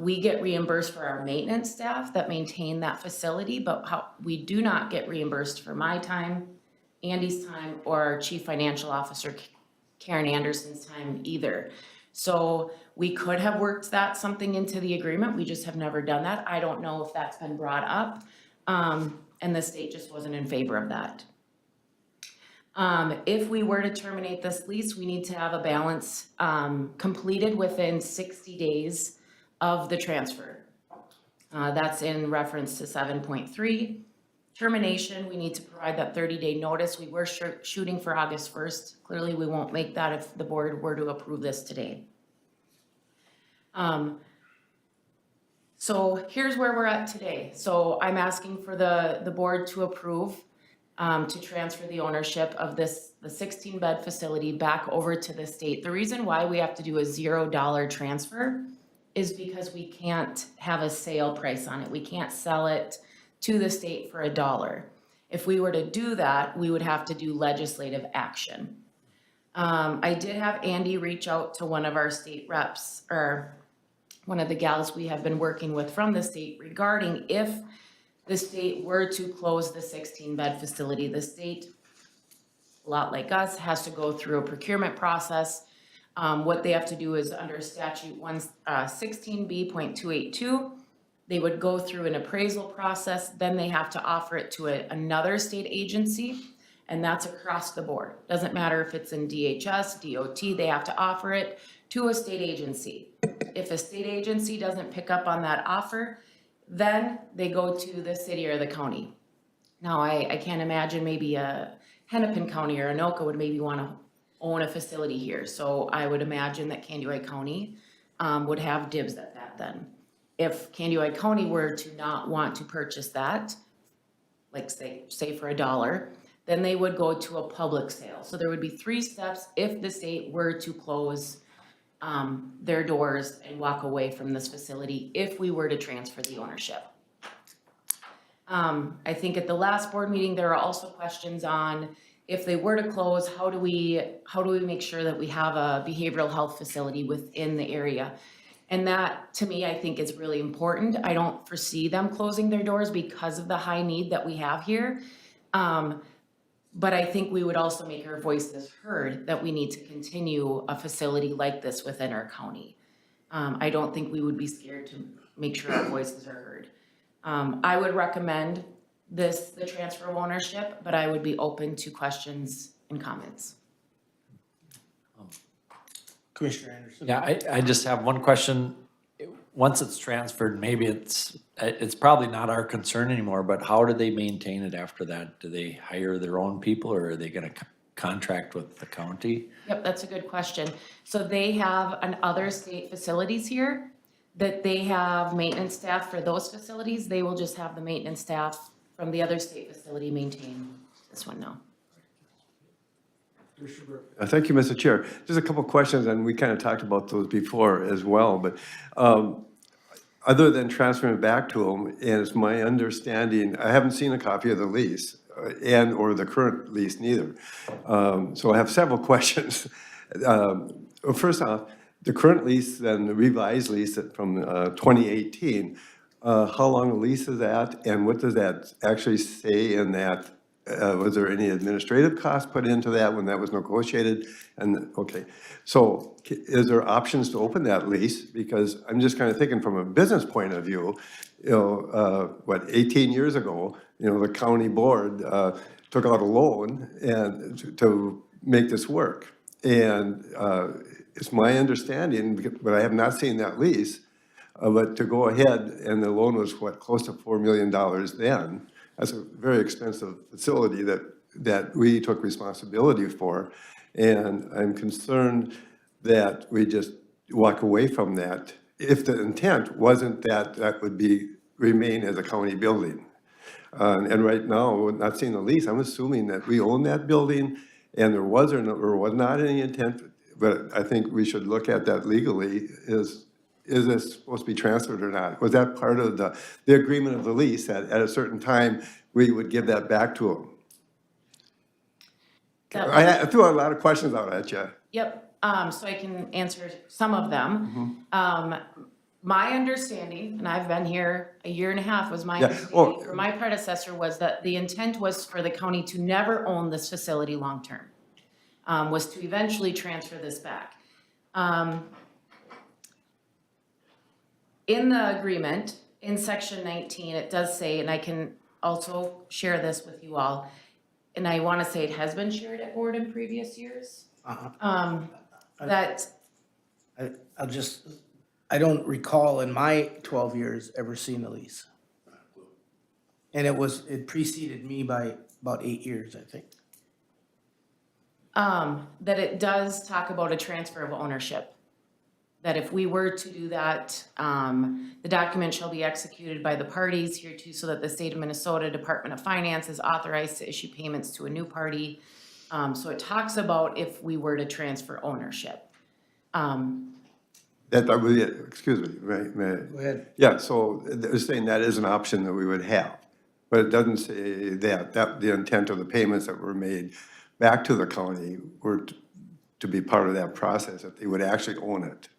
We get reimbursed for our maintenance staff that maintain that facility, but we do not get reimbursed for my time, Andy's time, or our Chief Financial Officer, Karen Anderson's time either. So we could have worked something into the agreement, we just have never done that. I don't know if that's been brought up, and the state just wasn't in favor of that. If we were to terminate this lease, we need to have a balance completed within 60 days of the transfer. That's in reference to 7.3. Termination, we need to provide that 30-day notice. We were shooting for August 1st. Clearly, we won't make that if the board were to approve this today. So here's where we're at today. So I'm asking for the board to approve to transfer the ownership of the 16-bed facility back over to the state. The reason why we have to do a $0 transfer is because we can't have a sale price on it. We can't sell it to the state for $1. If we were to do that, we would have to do legislative action. I did have Andy reach out to one of our state reps, or one of the gals we have been working with from the state regarding if the state were to close the 16-bed facility. The state, a lot like us, has to go through a procurement process. What they have to do is under statute 16B.282, they would go through an appraisal process, then they have to offer it to another state agency, and that's across the board. Doesn't matter if it's in DHS, DOT, they have to offer it to a state agency. If a state agency doesn't pick up on that offer, then they go to the city or the county. Now, I can't imagine maybe a Hennepin County or Anoka would maybe want to own a facility here. So I would imagine that Candioi County would have dibs at that then. If Candioi County were to not want to purchase that, like say for $1, then they would go to a public sale. So there would be 3 steps if the state were to close their doors and walk away from this facility if we were to transfer the ownership. I think at the last board meeting, there are also questions on if they were to close, how do we make sure that we have a behavioral health facility within the area? And that, to me, I think is really important. I don't foresee them closing their doors because of the high need that we have here. But I think we would also make our voices heard that we need to continue a facility like this within our county. I don't think we would be scared to make sure our voices are heard. I would recommend the transfer of ownership, but I would be open to questions and comments. Commissioner Anderson? Yeah, I just have one question. Once it's transferred, maybe it's probably not our concern anymore, but how do they maintain it after that? Do they hire their own people, or are they gonna contract with the county? Yep, that's a good question. So they have other state facilities here that they have maintenance staff for those facilities. They will just have the maintenance staff from the other state facility maintain this one now. Thank you, Mr. Chair. Just a couple of questions, and we kind of talked about those before as well, but other than transferring it back to them, and it's my understanding, I haven't seen a copy of the lease or the current lease neither. So I have several questions. First off, the current lease and the revised lease from 2018, how long the lease is at, and what does that actually say in that? Was there any administrative cost put into that when that was negotiated? And, okay, so is there options to open that lease? Because I'm just kind of thinking from a business point of view, 18 years ago, the county board took out a loan and to make this work. And it's my understanding, but I have not seen that lease, but to go ahead, and the loan was close to $4 million then. That's a very expensive facility that we took responsibility for. And I'm concerned that we just walk away from that if the intent wasn't that would remain as a county building. And right now, not seeing the lease, I'm assuming that we own that building and there was or was not any intent, but I think we should look at that legally. Is this supposed to be transferred or not? Was that part of the agreement of the lease that at a certain time we would give that back to them? I threw a lot of questions out at you. Yep, so I can answer some of them. My understanding, and I've been here a year and a half, was my understanding from my predecessor was that the intent was for the county to never own this facility long-term, was to eventually transfer this back. In the agreement, in section 19, it does say, and I can also share this with you all, and I want to say it has been shared at board in previous years, that I don't recall in my 12 years ever seeing a lease. And it preceded me by about 8 years, I think. that it does talk about a transfer of ownership. that if we were to do that, the document shall be executed by the parties hereto so that the state of Minnesota Department of Finance is authorized to issue payments to a new party. So it talks about if we were to transfer ownership. That would be it. Excuse me, may I? Go ahead. Yeah, so they're saying that is an option that we would have, but it doesn't say that the intent of the payments that were made back to the county were to be part of that process, that they would actually own it.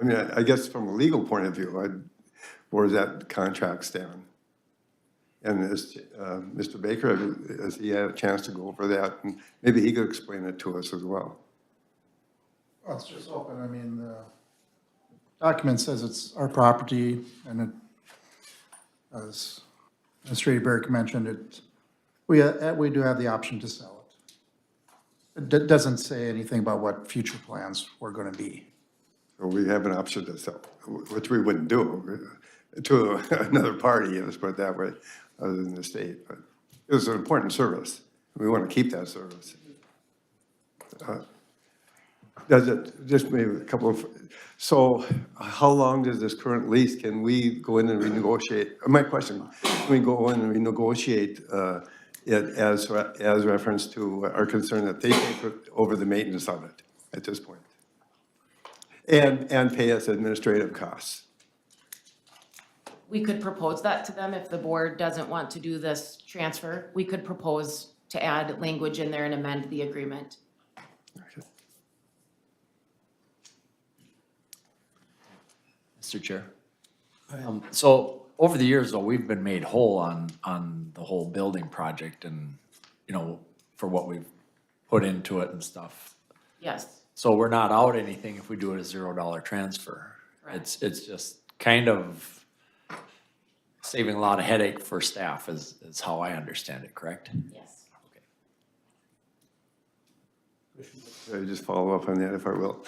I mean, I guess from a legal point of view, where does that contract stand? And is, Mr. Baker, has he had a chance to go over that? And maybe he could explain it to us as well. Well, it's just open, I mean, the document says it's our property, and it, as Administrator Burke mentioned, we do have the option to sell it. It doesn't say anything about what future plans were gonna be. So we have an option to sell, which we wouldn't do to another party, let's put it that way, other than the state. But it was an important service. We want to keep that service. Does it, just maybe a couple of, so how long does this current lease, can we go in and renegotiate? My question, can we go in and renegotiate it as reference to our concern that they take over the maintenance of it at this point? And pay us administrative costs. We could propose that to them if the board doesn't want to do this transfer. We could propose to add language in there and amend the agreement. Okay. Mr. Chair. So over the years, though, we've been made whole on the whole building project and, for what we've put into it and stuff. Yes, So we're not out anything if we do a $0 transfer. Correct. It's just kind of saving a lot of headache for staff is how I understand it, correct? yes. Can I just follow up on that if I will?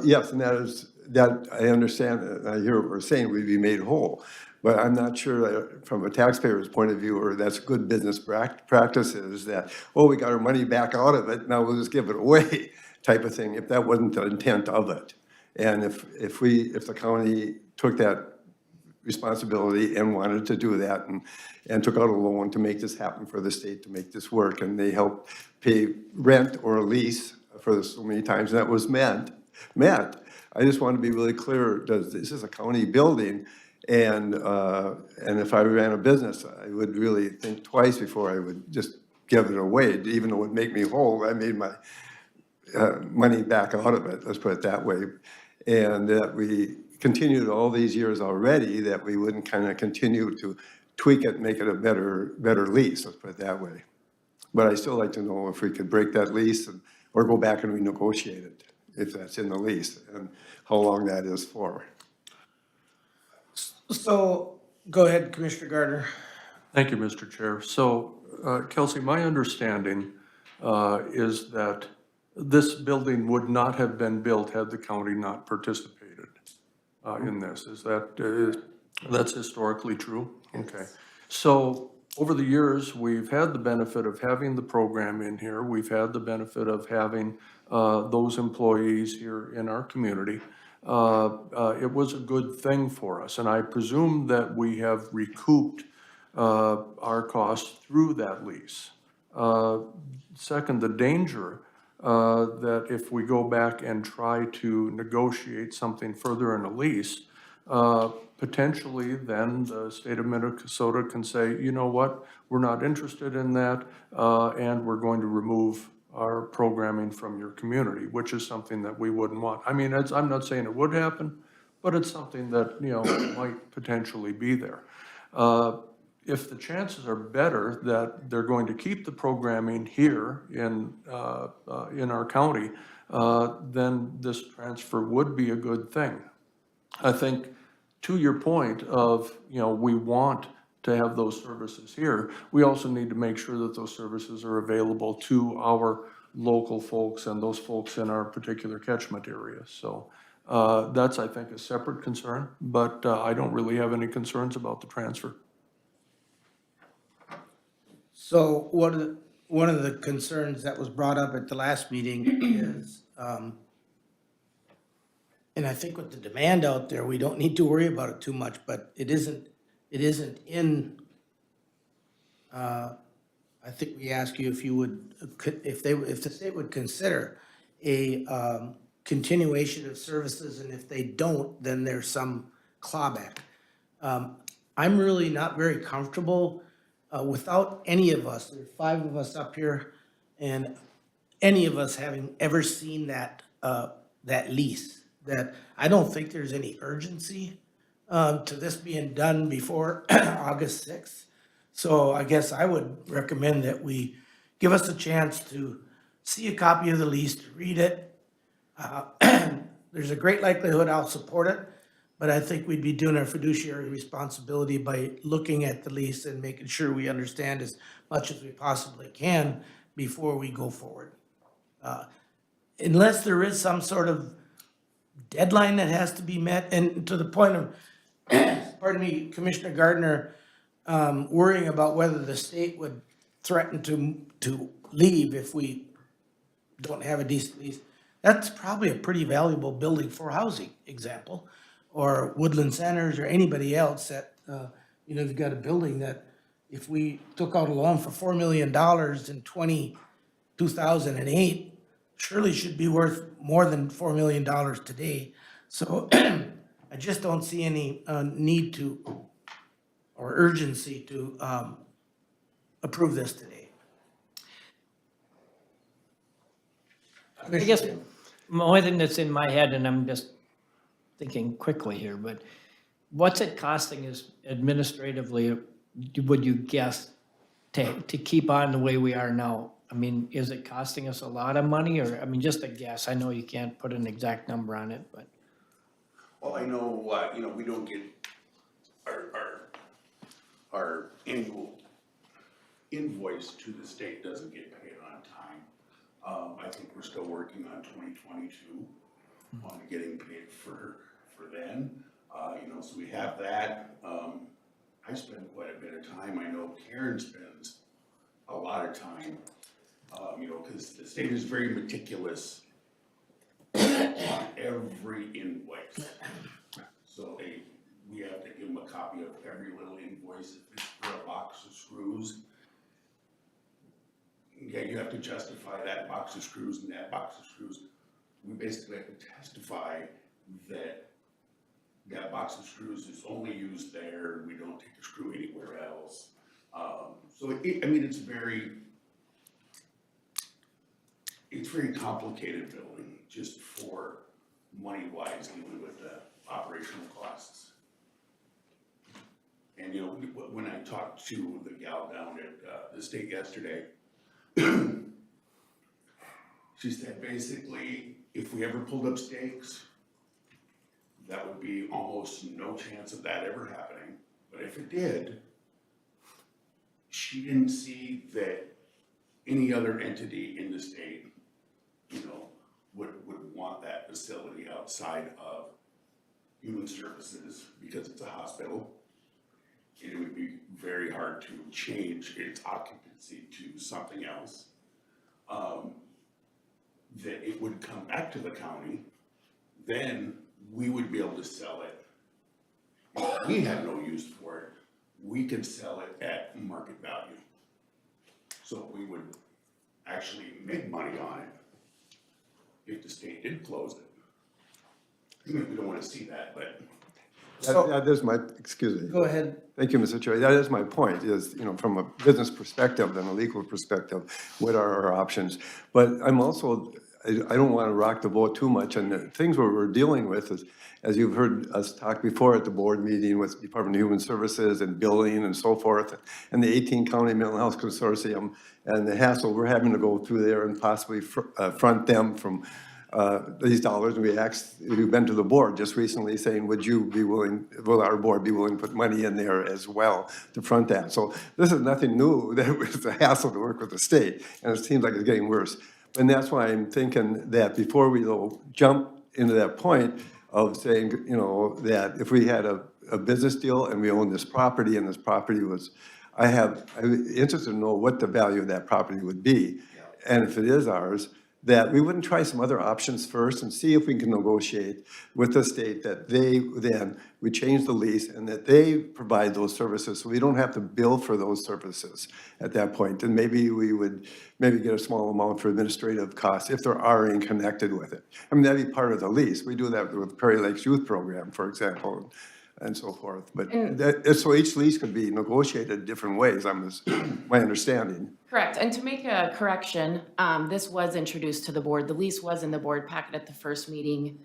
Yes, and that I understand, I hear what we're saying, we'd be made whole. But I'm not sure that from a taxpayer's point of view, or that's good business practices that, oh, we got our money back out of it, now we'll just give it away type of thing, if that wasn't the intent of it. And if the county took that responsibility and wanted to do that and took out a loan to make this happen for the state, to make this work, and they helped pay rent or a lease for so many times, and that was met. I just want to be really clear, this is a county building, and if I ran a business, I would really think twice before I would just give it away, even though it would make me whole. I made my money back out of it, let's put it that way. And that we continued all these years already, that we wouldn't kind of continue to tweak it, make it a better lease, let's put it that way. But I still like to know if we could break that lease or go back and renegotiate it, if that's in the lease, and how long that is for. So, go ahead, Commissioner Gardner. Thank you, Mr. Chair. So, Kelsey, my understanding is that this building would not have been built had the county not participated in this. That's historically true? Okay. So, over the years, we've had the benefit of having the program in here. We've had the benefit of having those employees here in our community. It was a good thing for us, and I presume that we have recouped our costs through that lease. Second, the danger that if we go back and try to negotiate something further in a lease, potentially then the state of Minnesota can say, you know what, we're not interested in that, and we're going to remove our programming from your community, which is something that we wouldn't want. I mean, I'm not saying it would happen, but it's something that, might potentially be there. If the chances are better that they're going to keep the programming here in our county, then this transfer would be a good thing. I think, to your point of, we want to have those services here, we also need to make sure that those services are available to our local folks and those folks in our particular catchment area. So that's, I think, a separate concern, but I don't really have any concerns about the transfer. So one of the concerns that was brought up at the last meeting is and I think with the demand out there, we don't need to worry about it too much, but it isn't in, I think we ask you if you would, if the state would consider a continuation of services, and if they don't, then there's some clawback. I'm really not very comfortable without any of us, there's 5 of us up here, and any of us having ever seen that, that lease, that I don't think there's any urgency to this being done before August 6th. So I guess I would recommend that we give us a chance to see a copy of the lease, to read it. There's a great likelihood I'll support it, but I think we'd be doing our fiduciary responsibility by looking at the lease and making sure we understand as much as we possibly can before we go forward. Unless there is some sort of deadline that has to be met, and to the point of, pardon me, Commissioner Gardner, worrying about whether the state would threaten to leave if we don't have a decent lease. That's probably a pretty valuable building for housing, example, or Woodland Centers, or anybody else that, you've got a building that if we took out a loan for $4 million in 2008, surely should be worth more than $4 million today. So I just don't see any need to, or urgency to approve this today. I guess the only thing that's in my head, and I'm just thinking quickly here, but what's it costing us administratively, would you guess, to keep on the way we are now? I mean, is it costing us a lot of money, or, I mean, just a guess? I know you can't put an exact number on it, but. Well, I know, we don't get our annual invoice to the state doesn't get paid on time. I think we're still working on 2022 on getting paid for then. So we have that. I spend quite a bit of time. I know Karen spends a lot of time, because the state is very meticulous on every invoice. So we have to give them a copy of every little invoice. If it's for a box of screws, yeah, you have to justify that box of screws and that box of screws. We basically have to testify that that box of screws is only used there, we don't take a screw anywhere else. It's very complicated building, just for money-wise, dealing with the operational costs. And, when I talked to the gal down at the state yesterday, she said basically, if we ever pulled up stakes, that would be almost no chance of that ever happening. But if it did, she didn't see that any other entity in the state, would want that facility outside of Human Services, because it's a hospital. And it would be very hard to change its occupancy to something else. That it would come back to the county, then we would be able to sell it. If we had no use for it, we could sell it at market value. So we would actually make money on it if the state did close it. We don't want to see that, but. That is my, excuse me. Go ahead. Thank you, Mr. Chair. That is my point, is, from a business perspective and a legal perspective, what are our options? But I'm also, I don't want to rock the boat too much, and the things we're dealing with is, as you've heard us talk before at the board meeting with Department of Human Services and billing and so forth, and the 18 County Mental Health Consortium, and the hassle we're having to go through there and possibly front them from these dollars. And we've been to the board just recently saying, will our board be willing to put money in there as well to front that? So this is nothing new, that it's a hassle to work with the state, and it seems like it's getting worse. And that's why I'm thinking that before we jump into that point of saying, that if we had a business deal and we own this property, and this property was, I'm interested to know what the value of that property would be. And if it is ours, that we wouldn't try some other options first and see if we can negotiate with the state that we change the lease and that they provide those services, so we don't have to bill for those services at that point. And maybe we would get a small amount for administrative costs if there are any connected with it. I mean, that'd be part of the lease. We do that with Prairie Lakes Youth Program, for example, and so forth. But so each lease could be negotiated different ways, my understanding. Correct, and to make a correction, this was introduced to the board. The lease was in the board packet at the first meeting.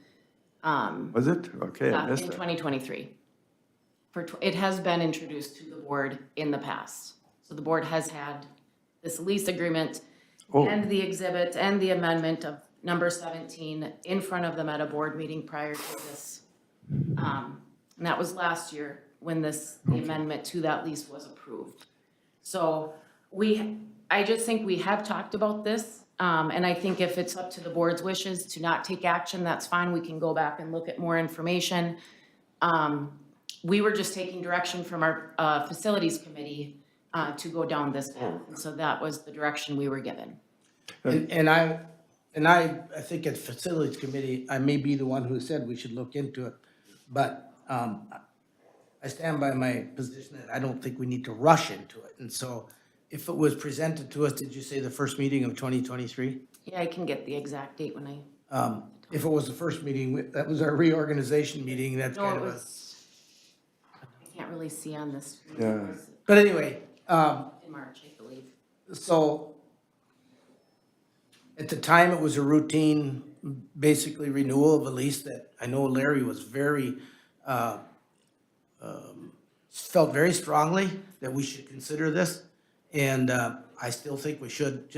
Was it? Okay, I In missed that. 2023. It has been introduced to the board in the past. So the board has had this lease agreement and the exhibit and the amendment of number 17 in front of them at a board meeting prior to this. And that was last year when the amendment to that lease was approved. So I just think we have talked about this. And I think if it's up to the board's wishes to not take action, that's fine. We can go back and look at more information. We were just taking direction from our facilities committee to go down this path. And so that was the direction we were given. And I think at facilities committee, I may be the one who said we should look into it. But I stand by my position that I don't think we need to rush into it. And so if it was presented to us, did you say the first meeting of 2023? Yeah, I can get the exact date when I. If it was the first meeting, that was our reorganization meeting, that's No, kind it of a. was, I can't really see on this. Yeah. But anyway, In March, I believe. so at the time, it was a routine, basically renewal of a lease that I know Larry was very, felt very strongly that we should consider this. And I still think we should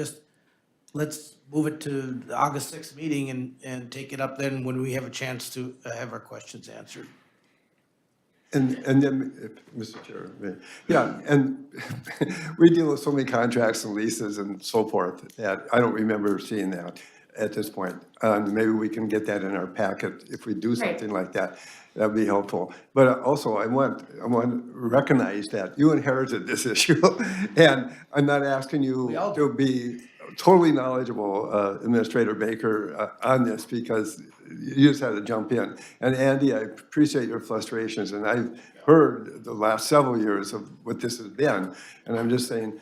let's move it to the August 6th meeting and take it up then when we have a chance to have our questions answered. And then, Mr. Chair, yeah, and we deal with so many contracts and leases and so forth that I don't remember seeing that at this point. Maybe we can get that in our packet if we do something like that. That'd be helpful. But also, I want to recognize that you inherited this issue, and I'm not asking you to be totally knowledgeable, Administrator Baker, on this, because you just had to jump in. And Andy, I appreciate your frustrations, and I've heard the last several years of what this has been, and I'm just saying,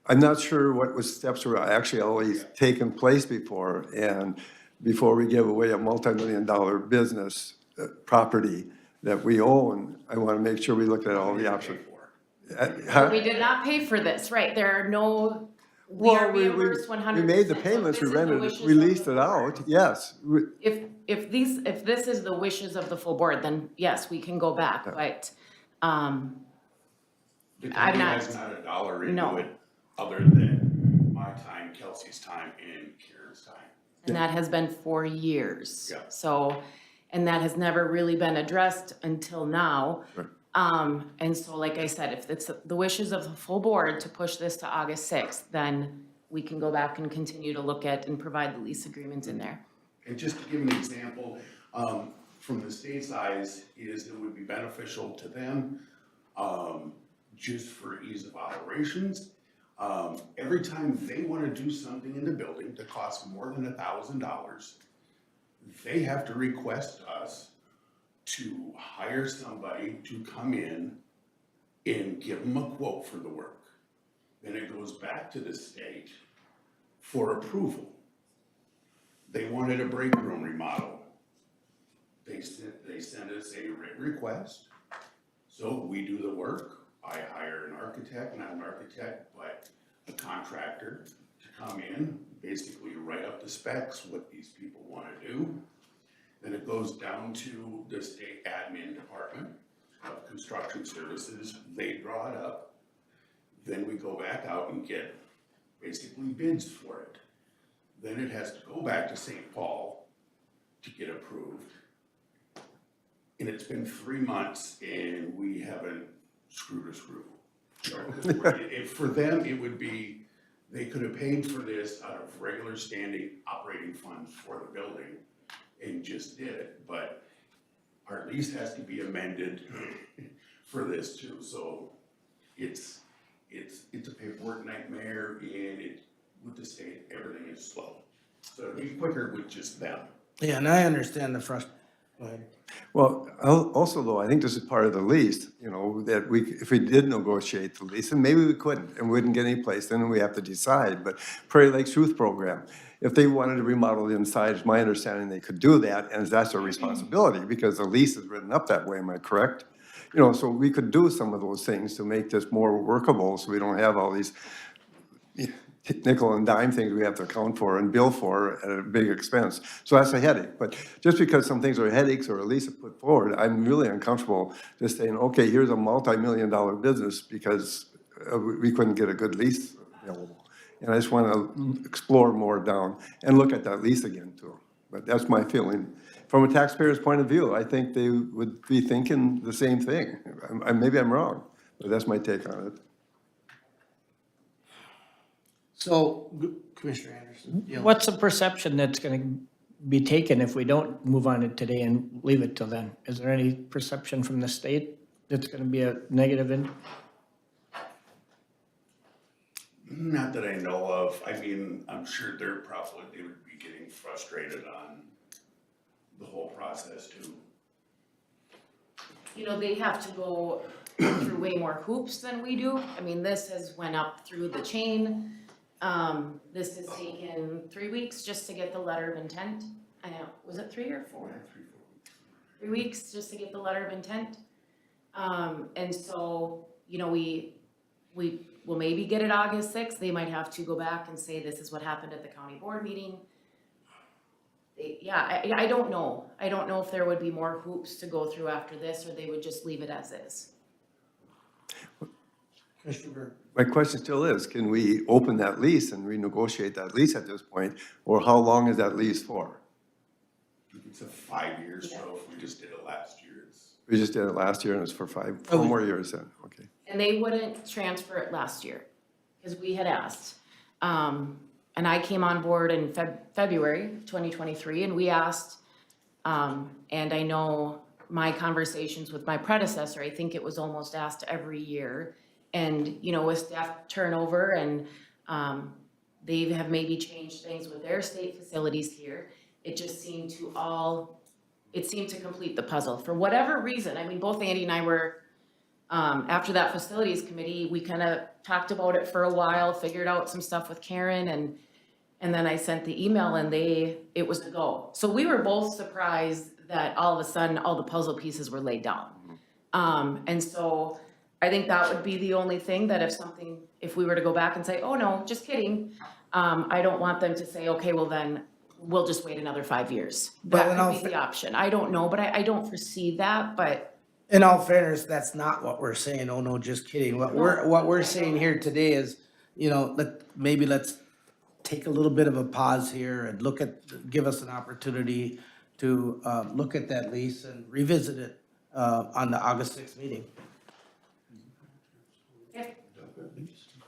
I'm not sure what steps were actually always taken place before, and before we give away a multi-million-dollar business property that we own, I want to make sure we look at all the options. We did not pay for this, right? There are no, we are reimbursed 100%. We made the payments, we rented it, we leased it out, yes. If this is the wishes of the full board, then yes, we can go back, but, The I'm county not- has not a dollar No. into it, other than my time, Kelsey's time, and Karen's time. and that has been for years. Yeah. So, and that has never really been addressed until now. And so, like I said, if it's the wishes of the full board to push this to August 6th, then we can go back and continue to look at and provide the lease agreements in there. And just to give an example, from the state's eyes, is it would be beneficial to them, just for ease of operations. Every time they wanna do something in the building that costs more than $1,000, they have to request us to hire somebody to come in and give them a quote for the work. Then it goes back to the state for approval. They wanted a break room remodel. They sent us a written request, so we do the work. I hire an architect, not an architect, but a contractor to come in, basically write up the specs, what these people wanna do. Then it goes down to the state admin department of construction services, they draw it up. Then we go back out and get basically bids for it. Then it has to go back to St. Paul to get approved. And it's been 3 months and we haven't screwed a screw. For them, it would be, they could have paid for this out of regular standing operating funds for the building and just did it, but our lease has to be amended for this too, so it's a paperwork nightmare, and with the state, everything is slow. So it'd be quicker with just them. Yeah, and I understand the frustration. Go ahead. Well, also though, I think this is part of the lease, you know, that if we did negotiate the lease, and maybe we couldn't and wouldn't get any place, then we have to decide. But Prairie Lakes Youth Program, if they wanted to remodel the inside, it's my understanding they could do that, and that's their responsibility because the lease is written up that way, am I correct? You know, so we could do some of those things to make this more workable, so we don't have all these nickel and dime things we have to account for and bill for at a big expense. So that's a headache. But just because some things are headaches or at least put forward, I'm really uncomfortable just saying, okay, here's a multi-million-dollar business because we couldn't get a good lease available. And I just want to explore more down and look at that lease again too. But that's my feeling. From a taxpayer's point of view, I think they would be thinking the same thing. Maybe I'm wrong, but that's my take on it. So, Commissioner Anderson. you know, What's the perception that's gonna be taken if we don't move on it today and leave it till then? Is there any perception from the state that's gonna be a negative in? Not that I know of. I mean, I'm sure they would be getting frustrated on the whole process too. You know, they have to go through way more hoops than we do. I mean, this has went up through the chain. This has taken 3 weeks just to get the letter of intent. I know, was it 3 or 4? 3 weeks just to get the letter of intent. And so, you know, we will maybe get it August 6th. They might have to go back and say, this is what happened at the county board meeting. I don't know. I don't know if there would be more hoops to go through after this, or they would just leave it as is. Commissioner Berg. My question still is, can we open that lease and renegotiate that lease at this point? Or how long is that lease for? It's a 5 years, so if we just did it last year, it's. We just did it last year and it's for 4 more years then, okay. And they wouldn't transfer it last year, because we had asked. And I came on board in February 2023, and we asked, and I know my conversations with my predecessor, I think it was almost asked every year. And, you know, with staff turnover and they have maybe changed things with their state facilities here, it just seemed to complete the puzzle. For whatever reason, I mean, both Andy and I were, after that facilities committee, we kind of talked about it for a while, figured out some stuff with Karen, and then I sent the email and it was a go. So we were both surprised that all of a sudden, all the puzzle pieces were laid down. And so I think that would be the only thing that if we were to go back and say, oh no, just kidding. I don't want them to say, okay, well then we'll just wait another 5 years. But That could be the option. I don't know, but I don't foresee that, but. In all fairness, that's not what we're saying. Oh, no, just kidding. What we're saying here today is, you know, let's take a little bit of a pause here and give us an opportunity to look at that lease and revisit it on the August 6th meeting.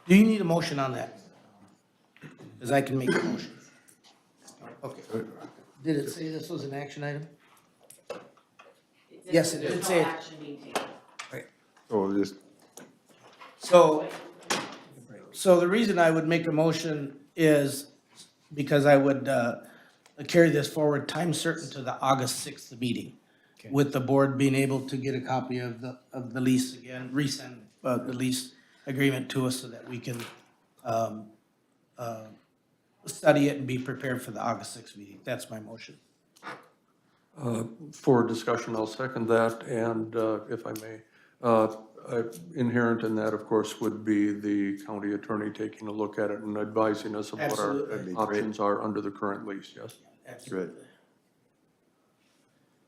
Do you need a motion on that? Because I can make a motion. Okay. Did it say this was an action item? Yes, it did say it. Action being taken. So just, So the reason I would make a motion is because I would carry this forward time certain to the August 6th meeting. With the board being able to get a copy of the lease again, resend the lease agreement to us so that we can study it and be prepared for the August 6th meeting. That's my motion. For discussion, I'll second that, and if I may, inherent in that, of course, would be the county attorney taking a look at it and advising us of what our Absolutely. options are under the current lease, yes? Absolutely.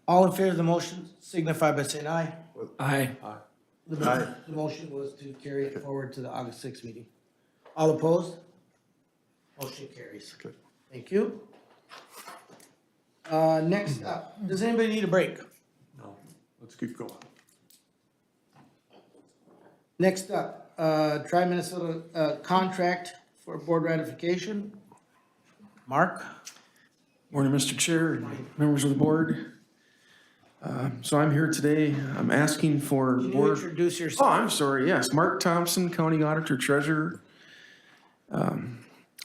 All in favor of the motion signify by saying aye. Aye. The motion was to carry it forward to the August 6th meeting. All opposed? Motion carries. Thank you. Next up, does anybody need a break? No, let's keep going. Next up, Tri-Minnesota contract for board ratification. Mark? Morning, Mr. Chair, and members of the board. So I'm here today, I'm asking for Can you board. introduce Oh, yourself? I'm sorry, yes, Mark Thompson, County Auditor Treasurer.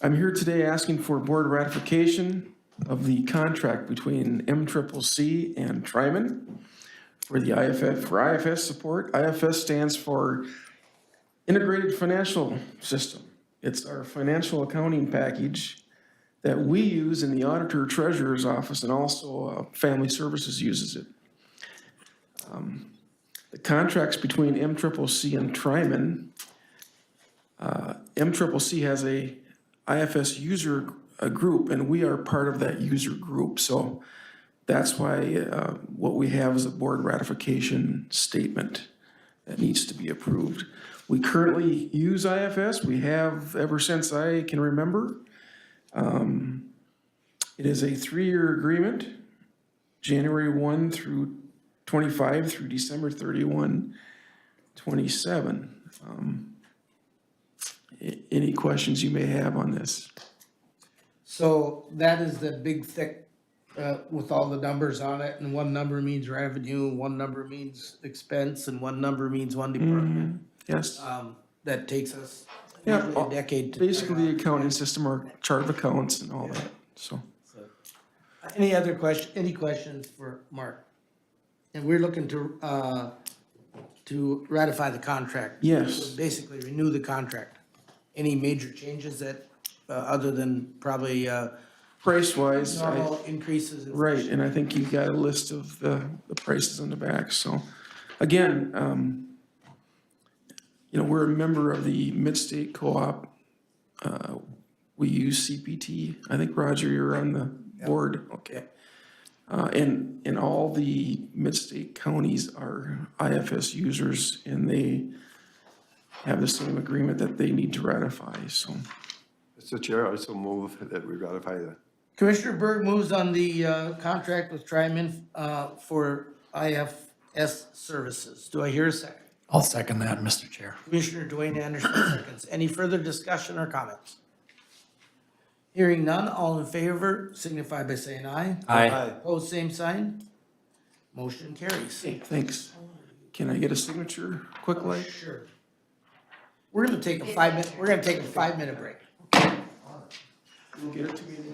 I'm here today asking for board ratification of the contract between MCCC and Tryman for the IFS support. IFS stands for Integrated Financial System. It's our financial accounting package that we use in the auditor treasurer's office, and also Family Services uses it. The contracts between MCCC and Tryman, MCCC has a IFS user group, and we are part of that user group. So that's why what we have is a board ratification statement that needs to be approved. We currently use IFS. We have ever since I can remember. It is a 3-year agreement, January 1 through 25 through December 31, 27. Any questions you may have on this? So that is the big thick, with all the numbers on it, and one number means revenue, one number means expense, and one number means one department. Yes. That takes us Yeah, usually a decade to. basically the accounting system or chart of accounts and all that, so. Any other any questions for Mark? And we're looking to ratify the contract. Yes. Basically renew the contract. Any major changes that, other than probably, Price-wise, normal increases? in- right, and I think you've got a list of the prices in the back, so. Again, we're a member of the Midstate Co-op. We use CPT. I think, Roger, you're on the board, okay. And all the Midstate counties are IFS users, and they have the same agreement that they need to ratify, so. Mr. Chair, I also move that we ratify the. Commissioner Berg moves on the, contract with Tryman, for IFS services. Do I hear a second? I'll second that, Mr. Chair. Commissioner Dwayne Anderson seconds. Any further discussion or comments? Hearing none, all in favor signify by saying aye. Aye. Opposed, same sign. Motion carries. Thanks. Can I get a signature quickly? Sure. We're gonna take a 5-minute break. You'll get it to me.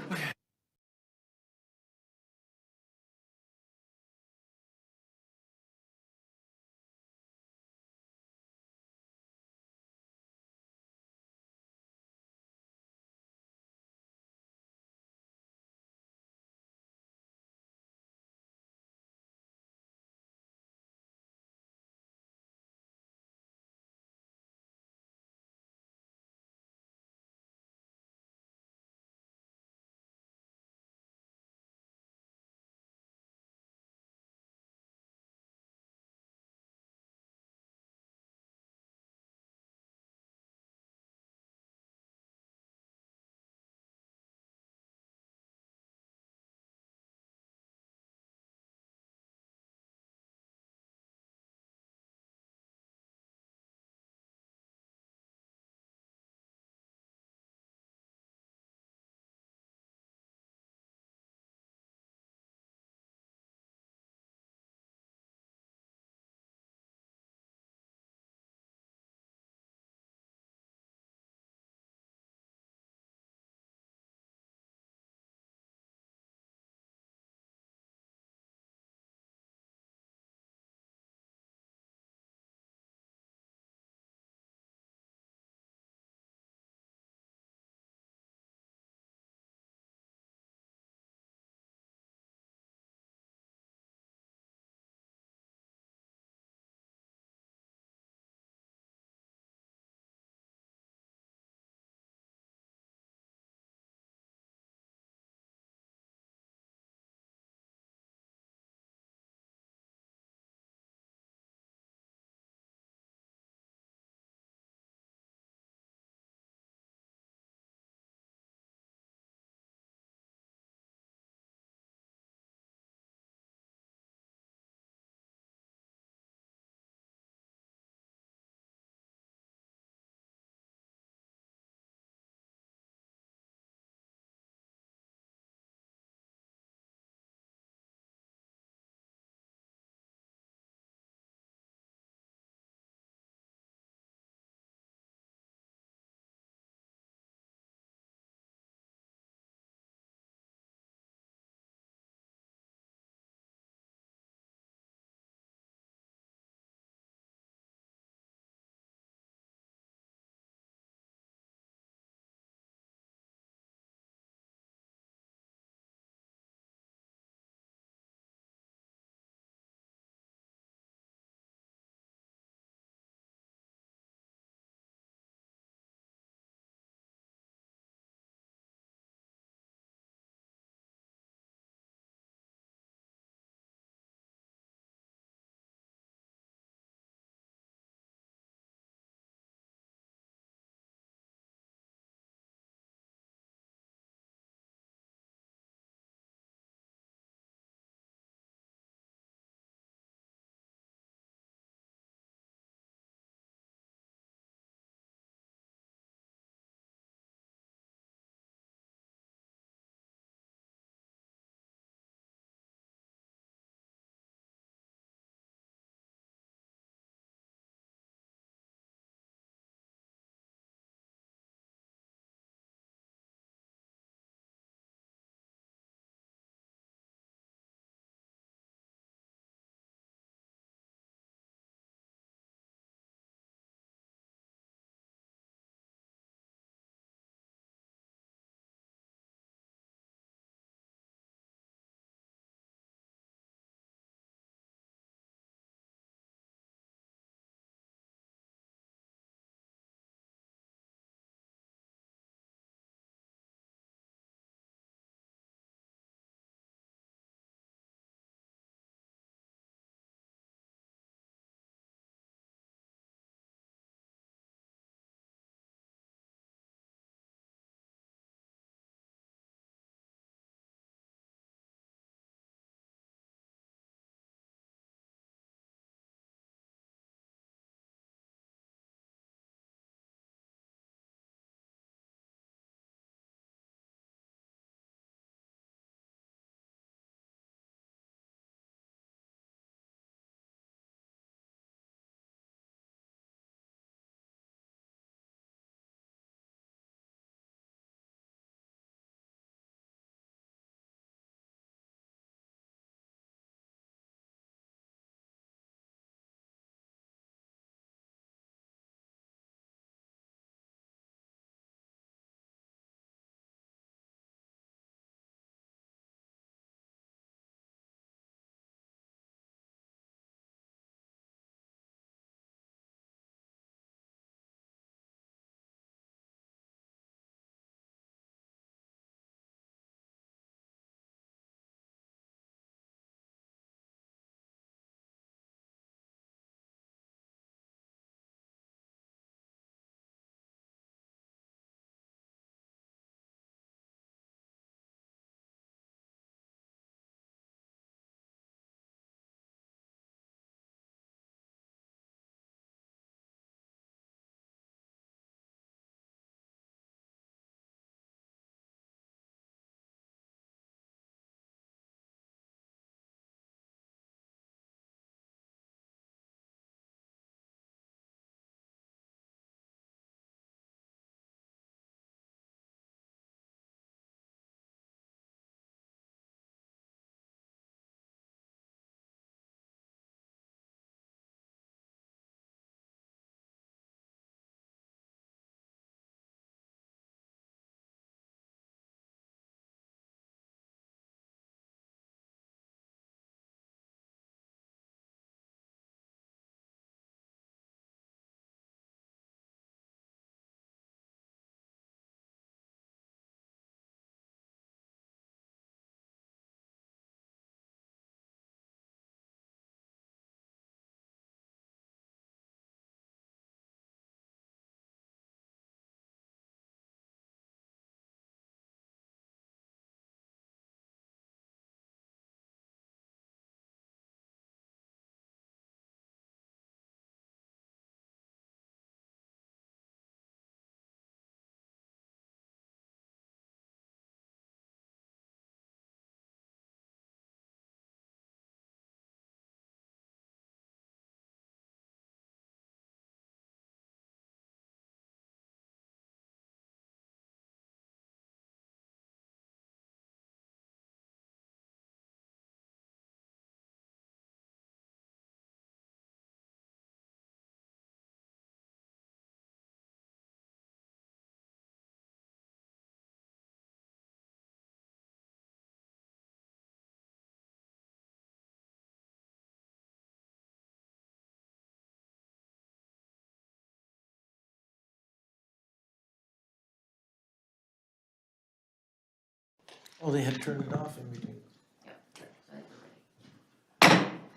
Oh, they had turned it off in between.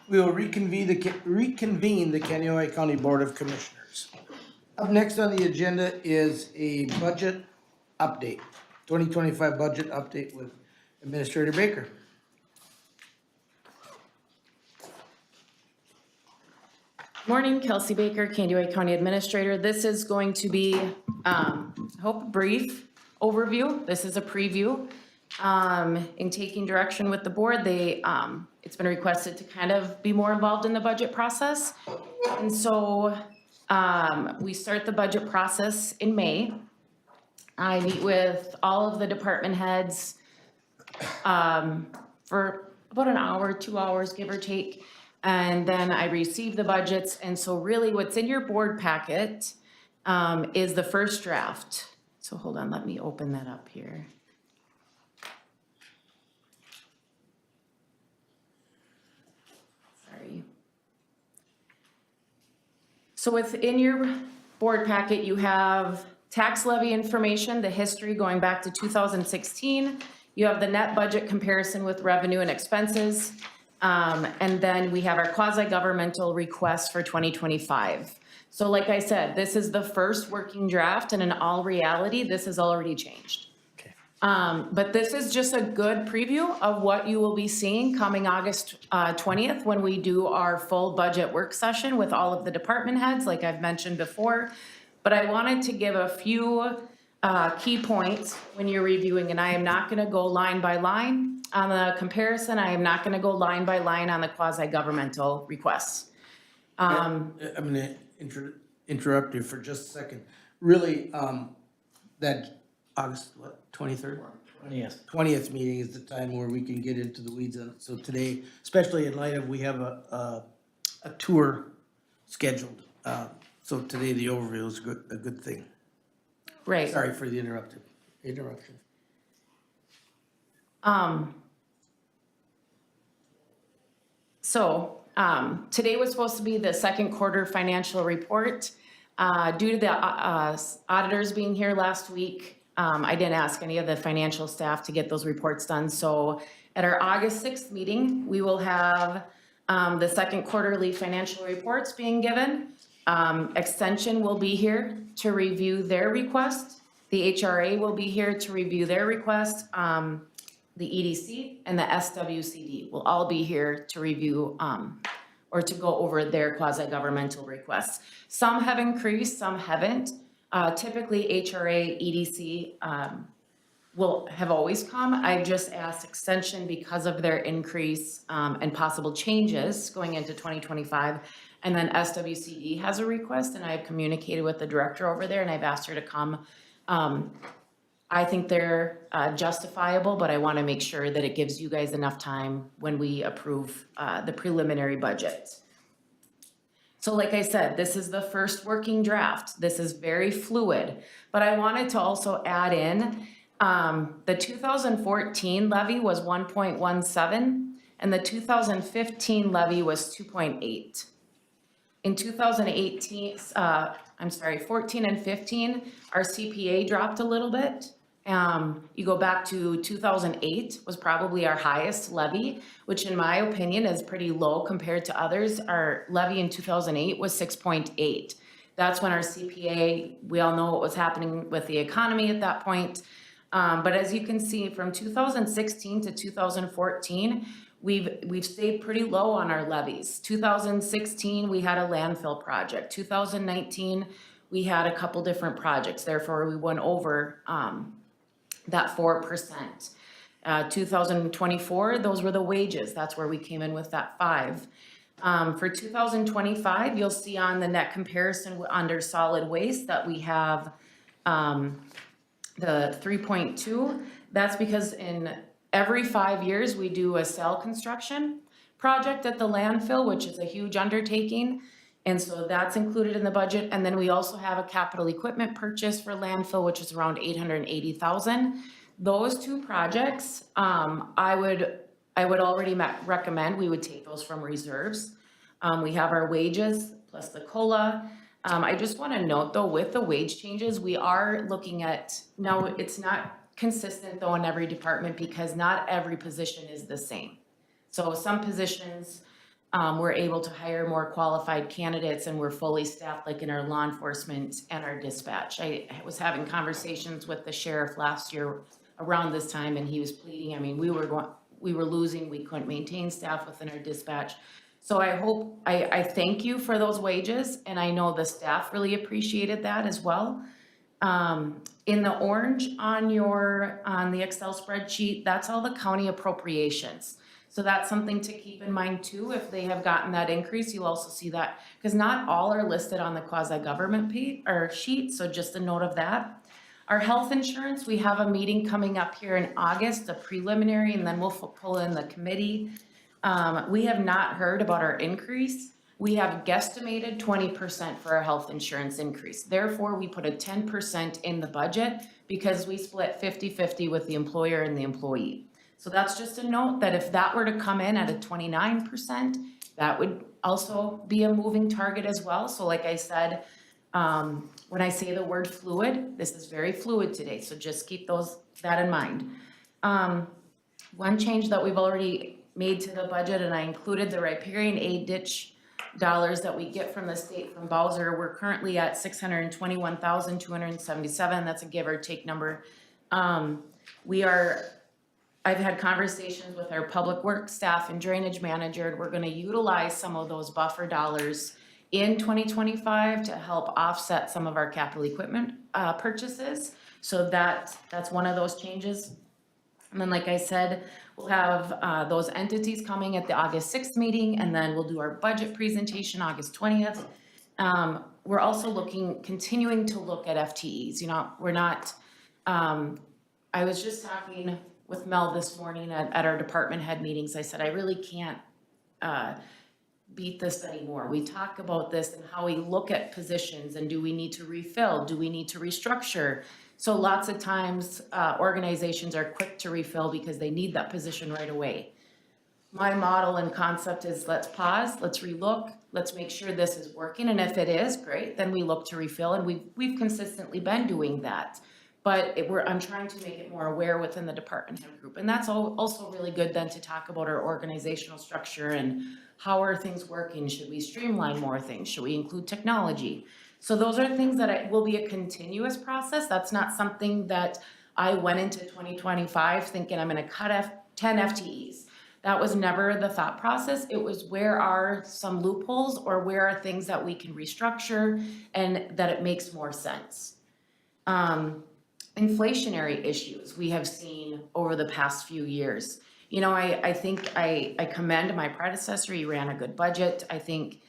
We will reconvene the Kaneohe County Board of Commissioners. Up next on the agenda is a budget update, 2025 budget update with Administrator Baker. Morning, Kelsey Baker, Kaneohe County Administrator. This is going to be, I hope, a brief overview. This is a preview. In taking direction with the board, it's been requested to kind of be more involved in the budget process. And so, we start the budget process in May. I meet with all of the department heads, for about an hour, 2 hours, give or take. And then I receive the budgets, and so really what's in your board packet is the first draft. So hold on, let me open that up here. Sorry. So within your board packet, you have tax levy information, the history going back to 2016. You have the net budget comparison with revenue and expenses. And then we have our quasi-governmental request for 2025. So like I said, this is the first working draft, and in all reality, this has already changed. But this is just a good preview of what you will be seeing coming August 20th when we do our full budget work session with all of the department heads, like I've mentioned before. But I wanted to give a few key points when you're reviewing, and I am not gonna go line by line on the comparison. I am not gonna go line by line on the quasi-governmental requests. I'm gonna interrupt you for just a second. Really, that August, what, 23rd? 20th meeting is the time where we can get into the weeds on it. So today, especially in light of, we have a tour scheduled. So today, the overview is a good thing. Right. Sorry for the interruption. Today was supposed to be the second quarter financial report. Due to the auditors being here last week, I didn't ask any of the financial staff to get those reports done. So at our August 6th meeting, we will have the second quarterly financial reports being given. Extension will be here to review their request. The HRA will be here to review their request. The EDC and the SWCD will all be here to review or to go over their quasi-governmental requests. Some have increased, some haven't. Typically HRA, EDC will have always come. I just asked extension because of their increase and possible changes going into 2025. And then SWCD has a request, and I've communicated with the director over there, and I've asked her to come. I think they're justifiable, but I want to make sure that it gives you guys enough time when we approve the preliminary budget. So like I said, this is the first working draft. This is very fluid, but I wanted to also add in the 2014 levy was 1.17, and the 2015 levy was 2.8. In 2018, 14 and 15, our CPA dropped a little bit. You go back to 2008 was probably our highest levy, which in my opinion is pretty low compared to others. Our levy in 2008 was 6.8. That's when our CPA, we all know what was happening with the economy at that point. But as you can see, from 2016 to 2014, we've stayed pretty low on our levies. 2016, we had a landfill project. 2019, we had a couple different projects. Therefore, we went over that 4%. 2024, those were the wages. That's where we came in with that 5. For 2025, you'll see on the net comparison under solid waste that we have the 3.2. That's because in every 5 years, we do a cell construction project at the landfill, which is a huge undertaking. And so that's included in the budget. And then we also have a capital equipment purchase for landfill, which is around $880,000. Those two projects, I would already recommend we would take those from reserves. We have our wages plus the COLA. I just want to note though, with the wage changes, we are looking at, now it's not consistent though in every department because not every position is the same. So some positions, we're able to hire more qualified candidates and we're fully staffed, like in our law enforcement and our dispatch. I was having conversations with the sheriff last year around this time and he was pleading, I mean, we were losing, we couldn't maintain staff within our dispatch. So I thank you for those wages and I know the staff really appreciated that as well. In the orange on the Excel spreadsheet, that's all the county appropriations. So that's something to keep in mind too. If they have gotten that increase, you'll also see that, because not all are listed on the quasi-government sheet, so just a note of that. Our health insurance, we have a meeting coming up here in August, a preliminary, and then we'll pull in the committee. We have not heard about our increase. We have guesstimated 20% for our health insurance increase. Therefore, we put a 10% in the budget because we split 50-50 with the employer and the employee. So that's just a note that if that were to come in at a 29%, that would also be a moving target as well. So like I said, when I say the word fluid, this is very fluid today. So just keep that in mind. One change that we've already made to the budget, and I included the riparian aid ditch dollars that we get from the state from Bowser. We're currently at $621,277. That's a give or take number. I've had conversations with our public works staff and drainage manager. We're gonna utilize some of those buffer dollars in 2025 to help offset some of our capital equipment purchases. So that's one of those changes. And then, like I said, we'll have those entities coming at the August 6th meeting, and then we'll do our budget presentation August 20th. We're also continuing to look at FTEs. You know, we're not, I was just talking with Mel this morning at our department head meetings. I said, I really can't beat this anymore. We talk about this and how we look at positions and do we need to refill? Do we need to restructure? So lots of times organizations are quick to refill because they need that position right away. My model and concept is let's pause, let's relook, let's make sure this is working. And if it is, great, then we look to refill. And we've consistently been doing that. But I'm trying to make it more aware within the department head group. And that's also really good then to talk about our organizational structure and how are things working? Should we streamline more things? Should we include technology? So those are things that will be a continuous process. That's not something that I went into 2025 thinking I'm gonna cut 10 FTEs. That was never the thought process. It was where are some loopholes or where are things that we can restructure and that it makes more sense. Inflationary issues we have seen over the past few years. You know, I think I commend my predecessor. He ran a good budget. I think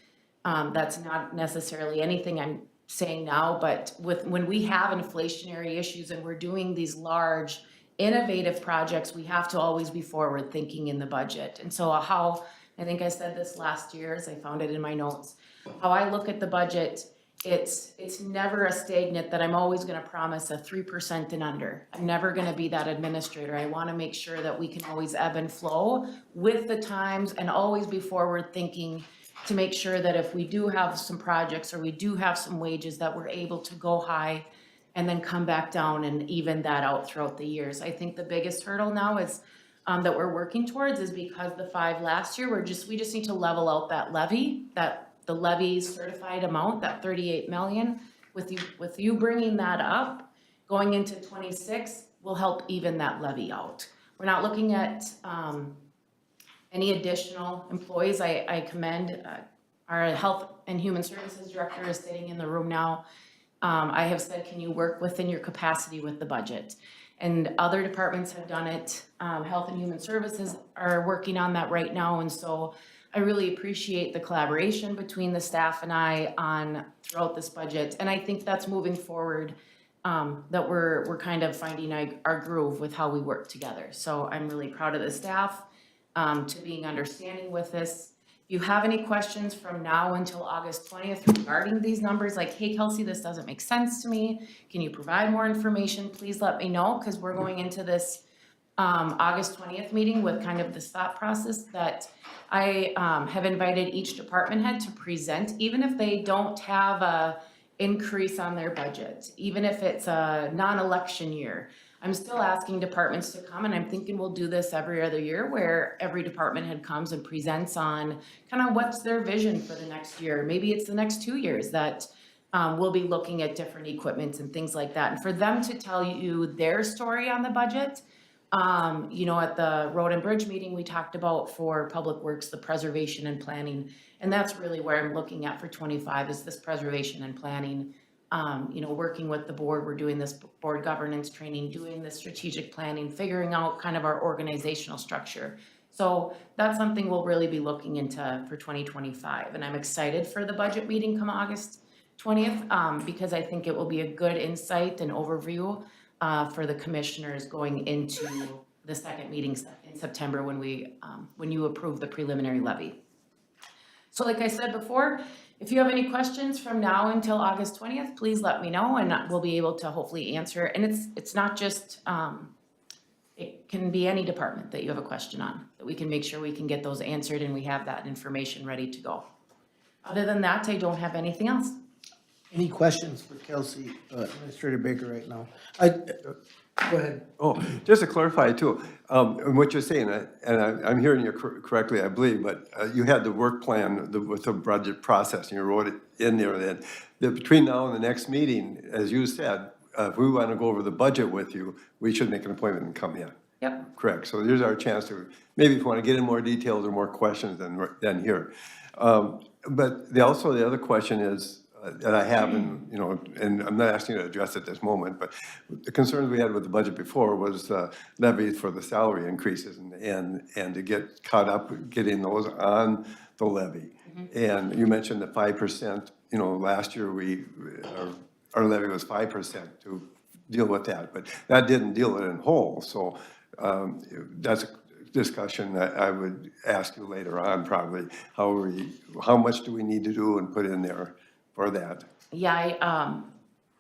that's not necessarily anything I'm saying now, but when we have inflationary issues and we're doing these large innovative projects, we have to always be forward thinking in the budget. And so I think I said this last year as I found it in my notes, how I look at the budget, it's never a stagnant that I'm always gonna promise a 3% and under. I'm never gonna be that administrator. I wanna make sure that we can always ebb and flow with the times and always be forward thinking to make sure that if we do have some projects or we do have some wages that we're able to go high and then come back down and even that out throughout the years. I think the biggest hurdle now is that we're working towards is because the 5 last year, we just need to level out that levy, the levy certified amount, that 38 million. With you bringing that up, going into 26, will help even that levy out. We're not looking at any additional employees. I commend our Health and Human Services Director is sitting in the room now. I have said, can you work within your capacity with the budget? And other departments have done it. Health and Human Services are working on that right now. And so I really appreciate the collaboration between the staff and I throughout this budget. And I think that's moving forward, that we're kind of finding our groove with how we work together. So I'm really proud of the staff to being understanding with this. If you have any questions from now until August 20th regarding these numbers, like, hey, Kelsey, this doesn't make sense to me. Can you provide more information? Please let me know, because we're going into this August 20th meeting with kind of this thought process that I have invited each department head to present, even if they don't have a increase on their budget, even if it's a non-election year. I'm still asking departments to come, and I'm thinking we'll do this every other year, where every department head comes and presents on kind of what's their vision for the next year. Maybe it's the next 2 years that we'll be looking at different equipments and things like that. And for them to tell you their story on the budget, you know, at the road and bridge meeting, we talked about for Public Works, the preservation and planning. And that's really where I'm looking at for 25 is this preservation and planning. You know, working with the board, we're doing this board governance training, doing this strategic planning, figuring out kind of our organizational structure. So that's something we'll really be looking into for 2025. And I'm excited for the budget meeting come August 20th, because I think it will be a good insight and overview for the commissioners going into the second meeting in September when you approve the preliminary levy. So like I said before, if you have any questions from now until August 20th, please let me know and we'll be able to hopefully answer. And it's not just, it can be any department that you have a question on, that we can make sure we can get those answered and we have that information ready to go. Other than that, I don't have anything else. Any questions for Kelsey, Administrator Baker right now? Go ahead. Oh, just to clarify too, and what you're saying, and I'm hearing you correctly, I believe, but you had the work plan with the budget process, and you wrote it in there that between now and the next meeting, as you said, if we want to go over the budget with you, we should make an appointment and come in. Yep. Correct. So here's our chance to, maybe if you want to get in more details or more questions than here. But also the other question is, that I have, and you know, and I'm not asking you to address it at this moment, but the concerns we had with the budget before was levy for the salary increases and to get caught up getting those on the levy. And you mentioned the 5%. You know, last year our levy was 5% to deal with that, but that didn't deal it in whole. So that's a discussion that I would ask you later on, probably. How much do we need to do and put in there for that? Yeah,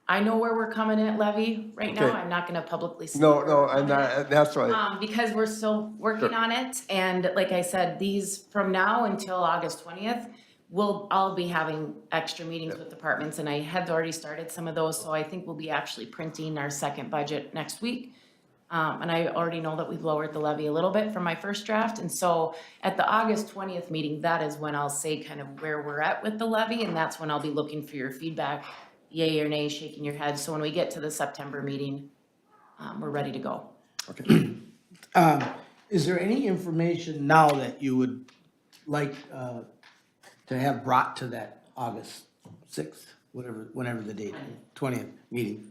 I know where we're coming in at levy right now. Okay. I'm not gonna publicly say. No, I'm not, that's right. Because we're still working on it. And like I said, these, from now until August 20th, I'll be having extra meetings with departments, and I had already started some of those, so I think we'll be actually printing our second budget next week. And I already know that we've lowered the levy a little bit from my first draft, and so at the August 20th meeting, that is when I'll say kind of where we're at with the levy, and that's when I'll be looking for your feedback, yay or nay, shaking your head. So when we get to the September meeting, we're ready to go. Okay. Is there any information now that you would like to have brought to that August 6th, whenever the date, 20th meeting?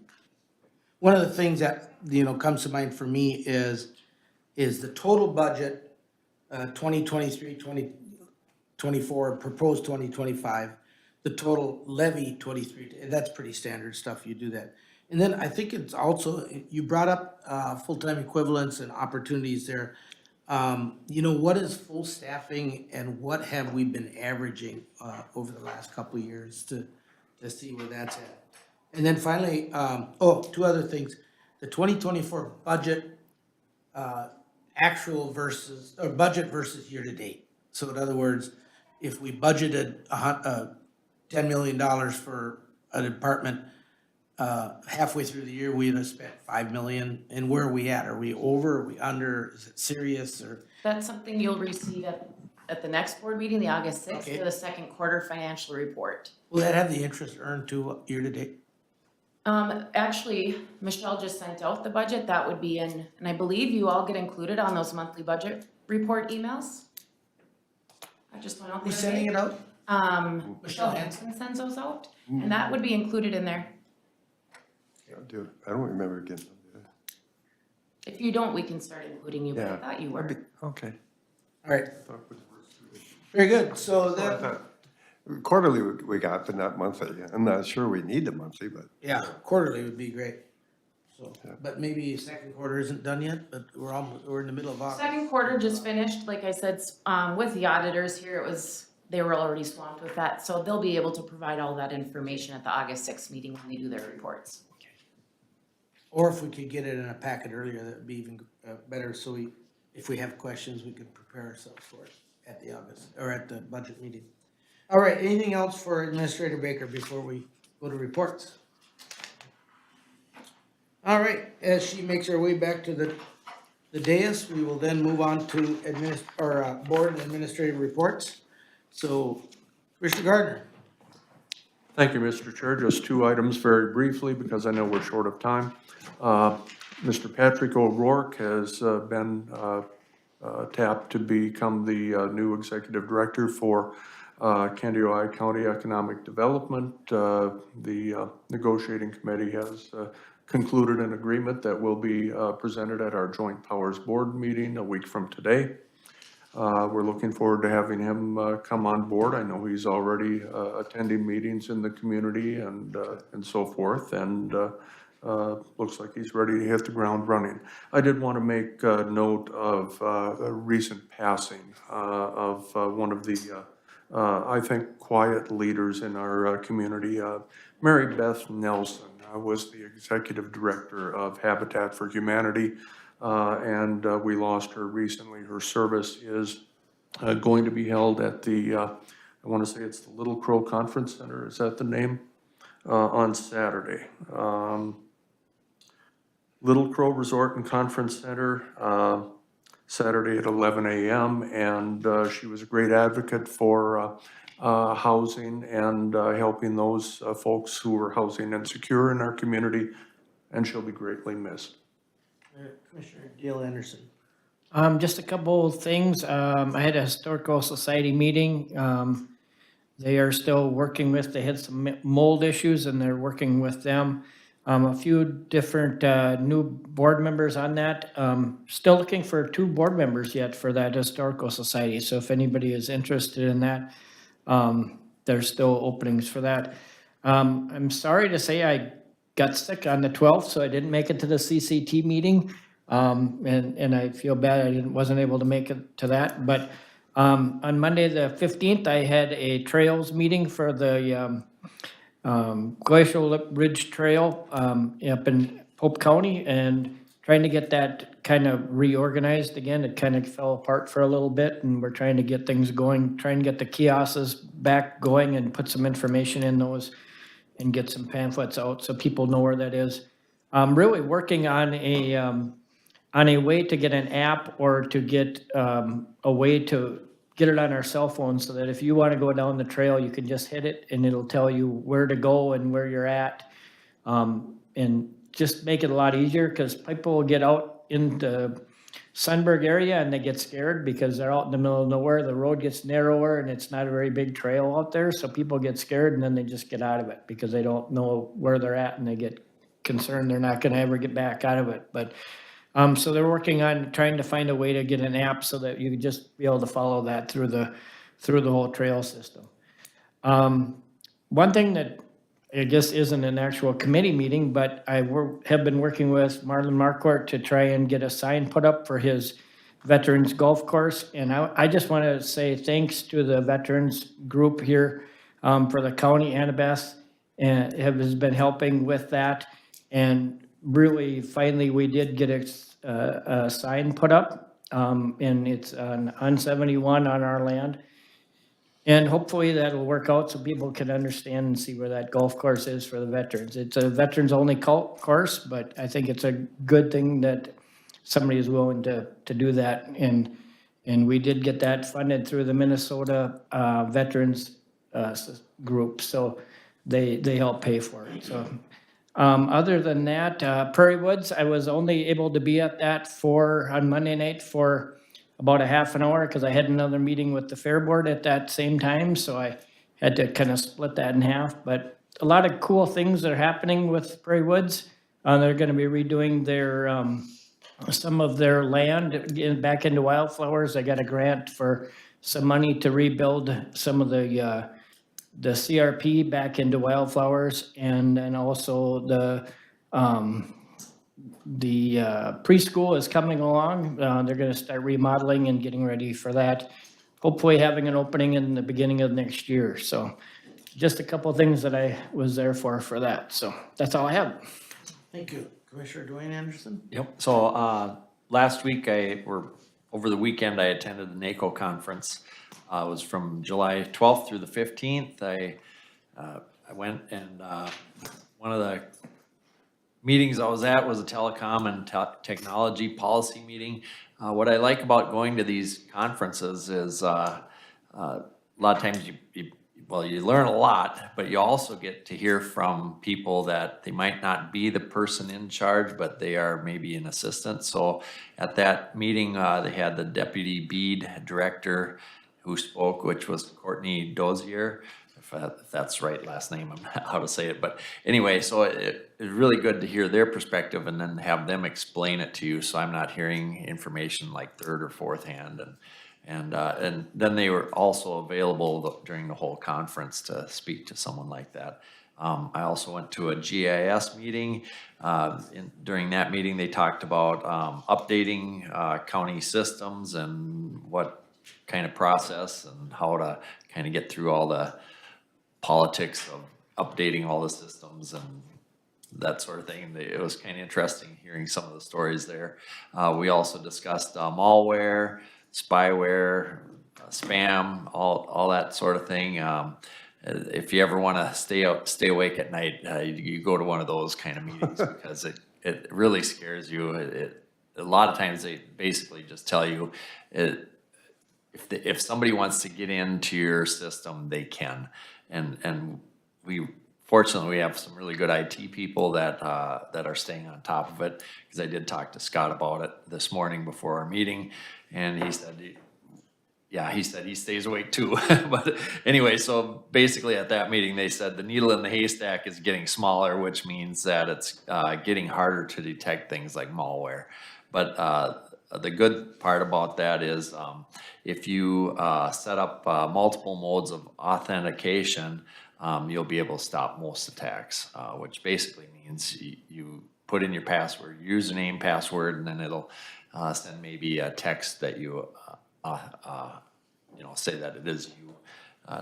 One of the things that, you know, comes to mind for me is the total budget, 2023, 2024, proposed 2025, the total levy 23, that's pretty standard stuff, you do that. And then I think it's also, you brought up full-time equivalents and opportunities there. You know, what is full staffing and what have we been averaging over the last couple of years to see where that's at? And then finally, two other things. The 2024 budget, actual versus, or budget versus year-to-date. So in other words, if we budgeted $10 million for a department, halfway through the year, we'd have spent $5 million. And where are we at? Are we over? Are we under? Is it serious or? That's something you'll receive at the next board meeting, the August 6th, Okay. for the second quarter financial report. Will that have the interest earned too year-to-date? Actually, Michelle just sent out the budget. That would be in, and I believe you all get included on those monthly budget report emails. I just went out the Who's other day. sending it out? Michelle Hanson sends those out, and that would be included in there. Dude, I don't remember again. If you don't, we can start including you, but I Yeah. thought you were. Okay. All right. Very good. So that, Quarterly we got, but not monthly. I'm not sure we need the monthly, but. yeah, quarterly would be great. So, but maybe second quarter isn't done yet, but we're in the middle of August. Second quarter just finished, like I said, with the auditors here, they were already swamped with that, so they'll be able to provide all that information at the August 6th meeting when they do their reports. Or if we could get it in a packet earlier, that'd be even better, so if we have questions, we could prepare ourselves for it at the August, or at the budget meeting. All right, anything else for Administrator Baker before we go to reports? All right, as she makes her way back to the dais, we will then move on to board administrative reports. So, Mr. Gardner. Thank you, Mr. Chair. Just two items very briefly, because I know we're short of time. Mr. Patrick O'Rourke has been tapped to become the new executive director for Candioi County Economic Development. The negotiating committee has concluded an agreement that will be presented at our Joint Powers Board meeting a week from today. We're looking forward to having him come on board. I know he's already attending meetings in the community and so forth, and looks like he's ready to hit the ground running. I did want to make note of a recent passing of one of the, I think, quiet leaders in our community. Mary Beth Nelson was the executive director of Habitat for Humanity. And we lost her recently. Her service is going to be held at the, I want to say it's the Little Crow Conference Center, is that the name? On Saturday. Little Crow Resort and Conference Center, Saturday at 11 a.m. And she was a great advocate for housing and helping those folks who are housing insecure in our community, and she'll be greatly missed. Commissioner Dale Anderson. Just a couple of things. I had a Historical Society meeting. They are still working with, they had some mold issues and they're working with them. A few different new board members on that. Still looking for 2 board members yet for that Historical Society. So if anybody is interested in that, there's still openings for that. I'm sorry to say I got sick on the 12th, so I didn't make it to the CCT meeting. And I feel bad I wasn't able to make it to that. But on Monday the 15th, I had a trails meeting for the Glacial Ridge Trail up in Pope County, and trying to get that kind of reorganized again. It kind of fell apart for a little bit, and we're trying to get things going, trying to get the kiosks back going and put some information in those and get some pamphlets out so people know where that is. I'm really working on a way to get an app or to get a way to get it on our cell phones so that if you want to go down the trail, you can just hit it and it'll tell you where to go and where you're at. And just make it a lot easier, because people will get out in the Sunberg area and they get scared because they're out in the middle of nowhere. The road gets narrower and it's not a very big trail out there. So people get scared and then they just get out of it because they don't know where they're at and they get concerned they're not going to ever get back out of it. But so they're working on trying to find a way to get an app so that you could just be able to follow that through the whole trail system. One thing that I guess isn't an actual committee meeting, but I have been working with Marlon Marquardt to try and get a sign put up for his Veterans Golf Course. And I just want to say thanks to the veterans group here for the county. Annabeth has been helping with that. And really, finally, we did get a sign put up, and it's on 71 on our land. And hopefully that'll work out so people can understand and see where that golf course is for the veterans. It's a veterans-only course, but I think it's a good thing that somebody is willing to do that. And we did get that funded through the Minnesota Veterans Group, so they help pay for it. So other than that, Prairie Woods, I was only able to be at that on Monday night for about a half an hour because I had another meeting with the Fair Board at that same time, so I had to kind of split that in half. But a lot of cool things that are happening with Prairie Woods. They're going to be redoing their some of their land back into wildflowers. They got a grant for some money to rebuild some of the CRP back into wildflowers, and then also the preschool is coming along. They're going to start remodeling and getting ready for that. Hopefully having an opening in the beginning of next year. So just a couple of things that I was there for that. So that's all I have. Thank you. Commissioner Dwayne Anderson? Yep. So last week over the weekend, I attended the NACO conference. It was from July 12th through the 15th. I went and one of the meetings I was at was a telecom and technology policy meeting. What I like about going to these conferences is, a lot of times you learn a lot, but you also get to hear from people that they might not be the person in charge, but they are maybe an assistant. So at that meeting, they had the deputy BEAD director who spoke, which was Courtney Dozier. If that's right last name, I'm not how to say it, but anyway, so it's really good to hear their perspective and then have them explain it to you, so I'm not hearing information like third or fourth hand. And then they were also available during the whole conference to speak to someone like that. I also went to a GIS meeting. During that meeting, they talked about updating county systems and what kind of process and how to kind of get through all the politics of updating all the systems and that sort of thing. It was kind of interesting hearing some of the stories there. We also discussed malware, spyware, spam, all that sort of thing. If you ever want to stay awake at night, you go to one of those kind of meetings because it really scares you. A lot of times they basically just tell you if somebody wants to get into your system, they can. And fortunately, we have some really good IT people that are staying on top of it, because I did talk to Scott about it this morning before our meeting, and he said, he stays awake too. But anyway, so basically at that meeting, they said the needle in the haystack is getting smaller, which means that it's getting harder to detect things like malware. But the good part about that is if you set up multiple modes of authentication, you'll be able to stop most attacks, which basically means you put in your password, username, password, and then it'll send maybe a text that you say that it is you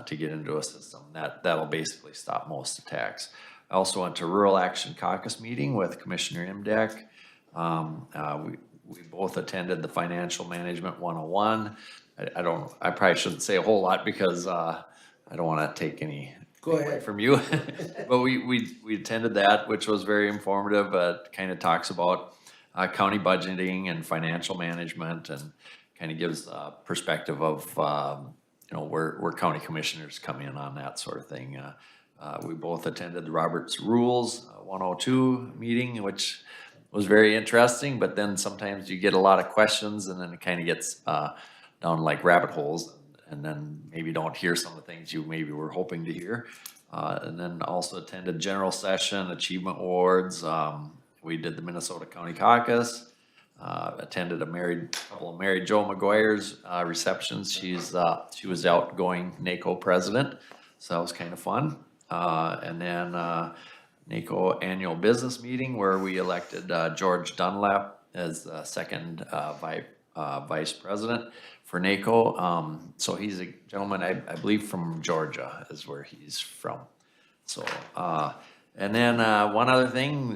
to get into a system. That'll basically stop most attacks. I also went to Rural Action Caucus meeting with Commissioner Imdek. We both attended the Financial Management 101. I probably shouldn't say a whole lot because I don't want to take any away from you. But we attended that, which was very informative. It kind of talks about county budgeting and financial management, and kind of gives a perspective of where county commissioners come in on that sort of thing. We both attended the Roberts Rules 102 meeting, which was very interesting, but then sometimes you get a lot of questions and then it kind of gets down like rabbit holes, and then maybe don't hear some of the things you maybe were hoping to hear. And then also attended general session, achievement awards. We did the Minnesota County Caucus. Attended a couple of Mary Jo McGuire's receptions. She was outgoing NACO president, so that was kind of fun. And then NACO annual business meeting where we elected George Dunlap as the second vice president for NACO. So he's a gentleman, I believe from Georgia is where he's from. So, and then one other thing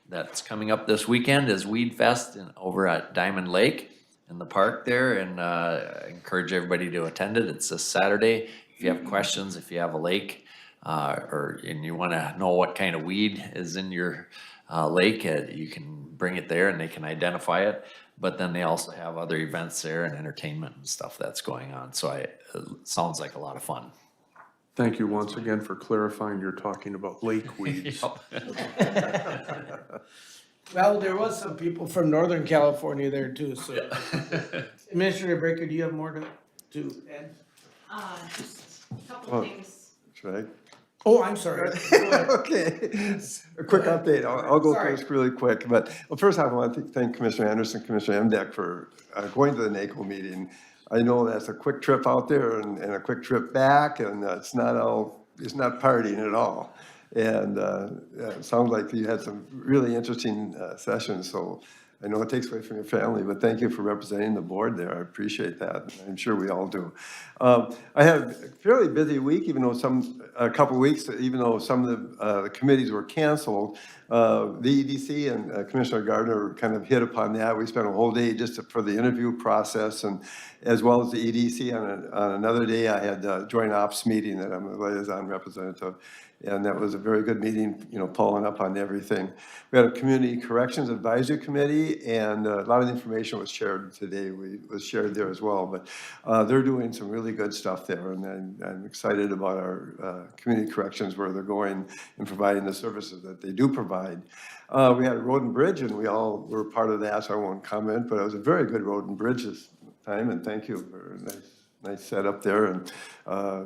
that's coming up this weekend is Weed Fest over at Diamond Lake in the park there, and I encourage everybody to attend it. It's this Saturday. If you have questions, if you have a lake, and you want to know what kind of weed is in your lake, you can bring it there and they can identify it. But then they also have other events there and entertainment and stuff that's going on. So it sounds like a lot of fun. Thank you once again for clarifying you're talking about lake weeds. Well, there was some people from Northern California there too, so. Administrator Baker, do you have more to add? Just a couple of things. Should I? Oh, I'm sorry. Okay, a quick update. I'll go Sorry. through this really quick. But first I want to thank Commissioner Anderson, Commissioner Imdek for going to the NACO meeting. I know that's a quick trip out there and a quick trip back, and it's not partying at all. And it sounds like you had some really interesting sessions. So I know it takes away from your family, but thank you for representing the board there. I appreciate that. I'm sure we all do. I had a fairly busy week, even though a couple of weeks, even though some of the committees were canceled. The EDC and Commissioner Gardner kind of hit upon that. We spent a whole day just for the interview process, and as well as the EDC on another day, I had a joint ops meeting that I'm a liaison representative. And that was a very good meeting, you know, following up on everything. We had a Community Corrections Advisory Committee, and a lot of the information was shared today. Was shared there as well, but they're doing some really good stuff there, and I'm excited about our community corrections, where they're going and providing the services that they do provide. We had a road and bridge, and we all were part of that, so I won't comment, but it was a very good road and bridge this time, and thank you for a nice setup there, and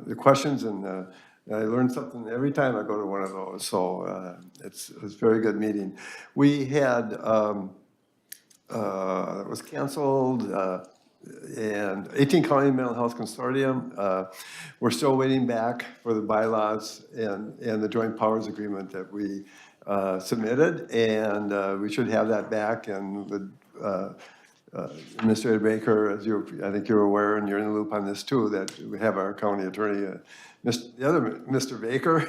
the questions, and I learn something every time I go to one of those, so it was a very good meeting. We had, it was canceled, and 18 County Mental Health Consortium, we're still waiting back for the bylaws and the joint powers agreement that we submitted, and we should have that back, and the Administrator Baker, as I think you're aware, and you're in the loop on this too, that we have our county attorney, the other Mr. Baker,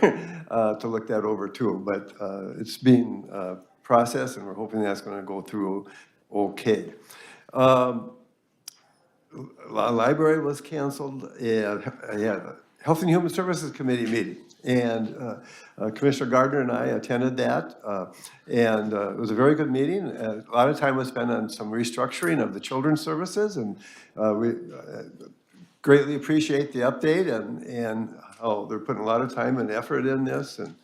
to look that over too. But it's being processed, and we're hoping that's going to go through okay. Library was canceled, and I had a Health and Human Services Committee meeting, and Commissioner Gardner and I attended that, and it was a very good meeting. A lot of time was spent on some restructuring of the children's services, and we greatly appreciate the update and how they're putting a lot of time and effort in this, and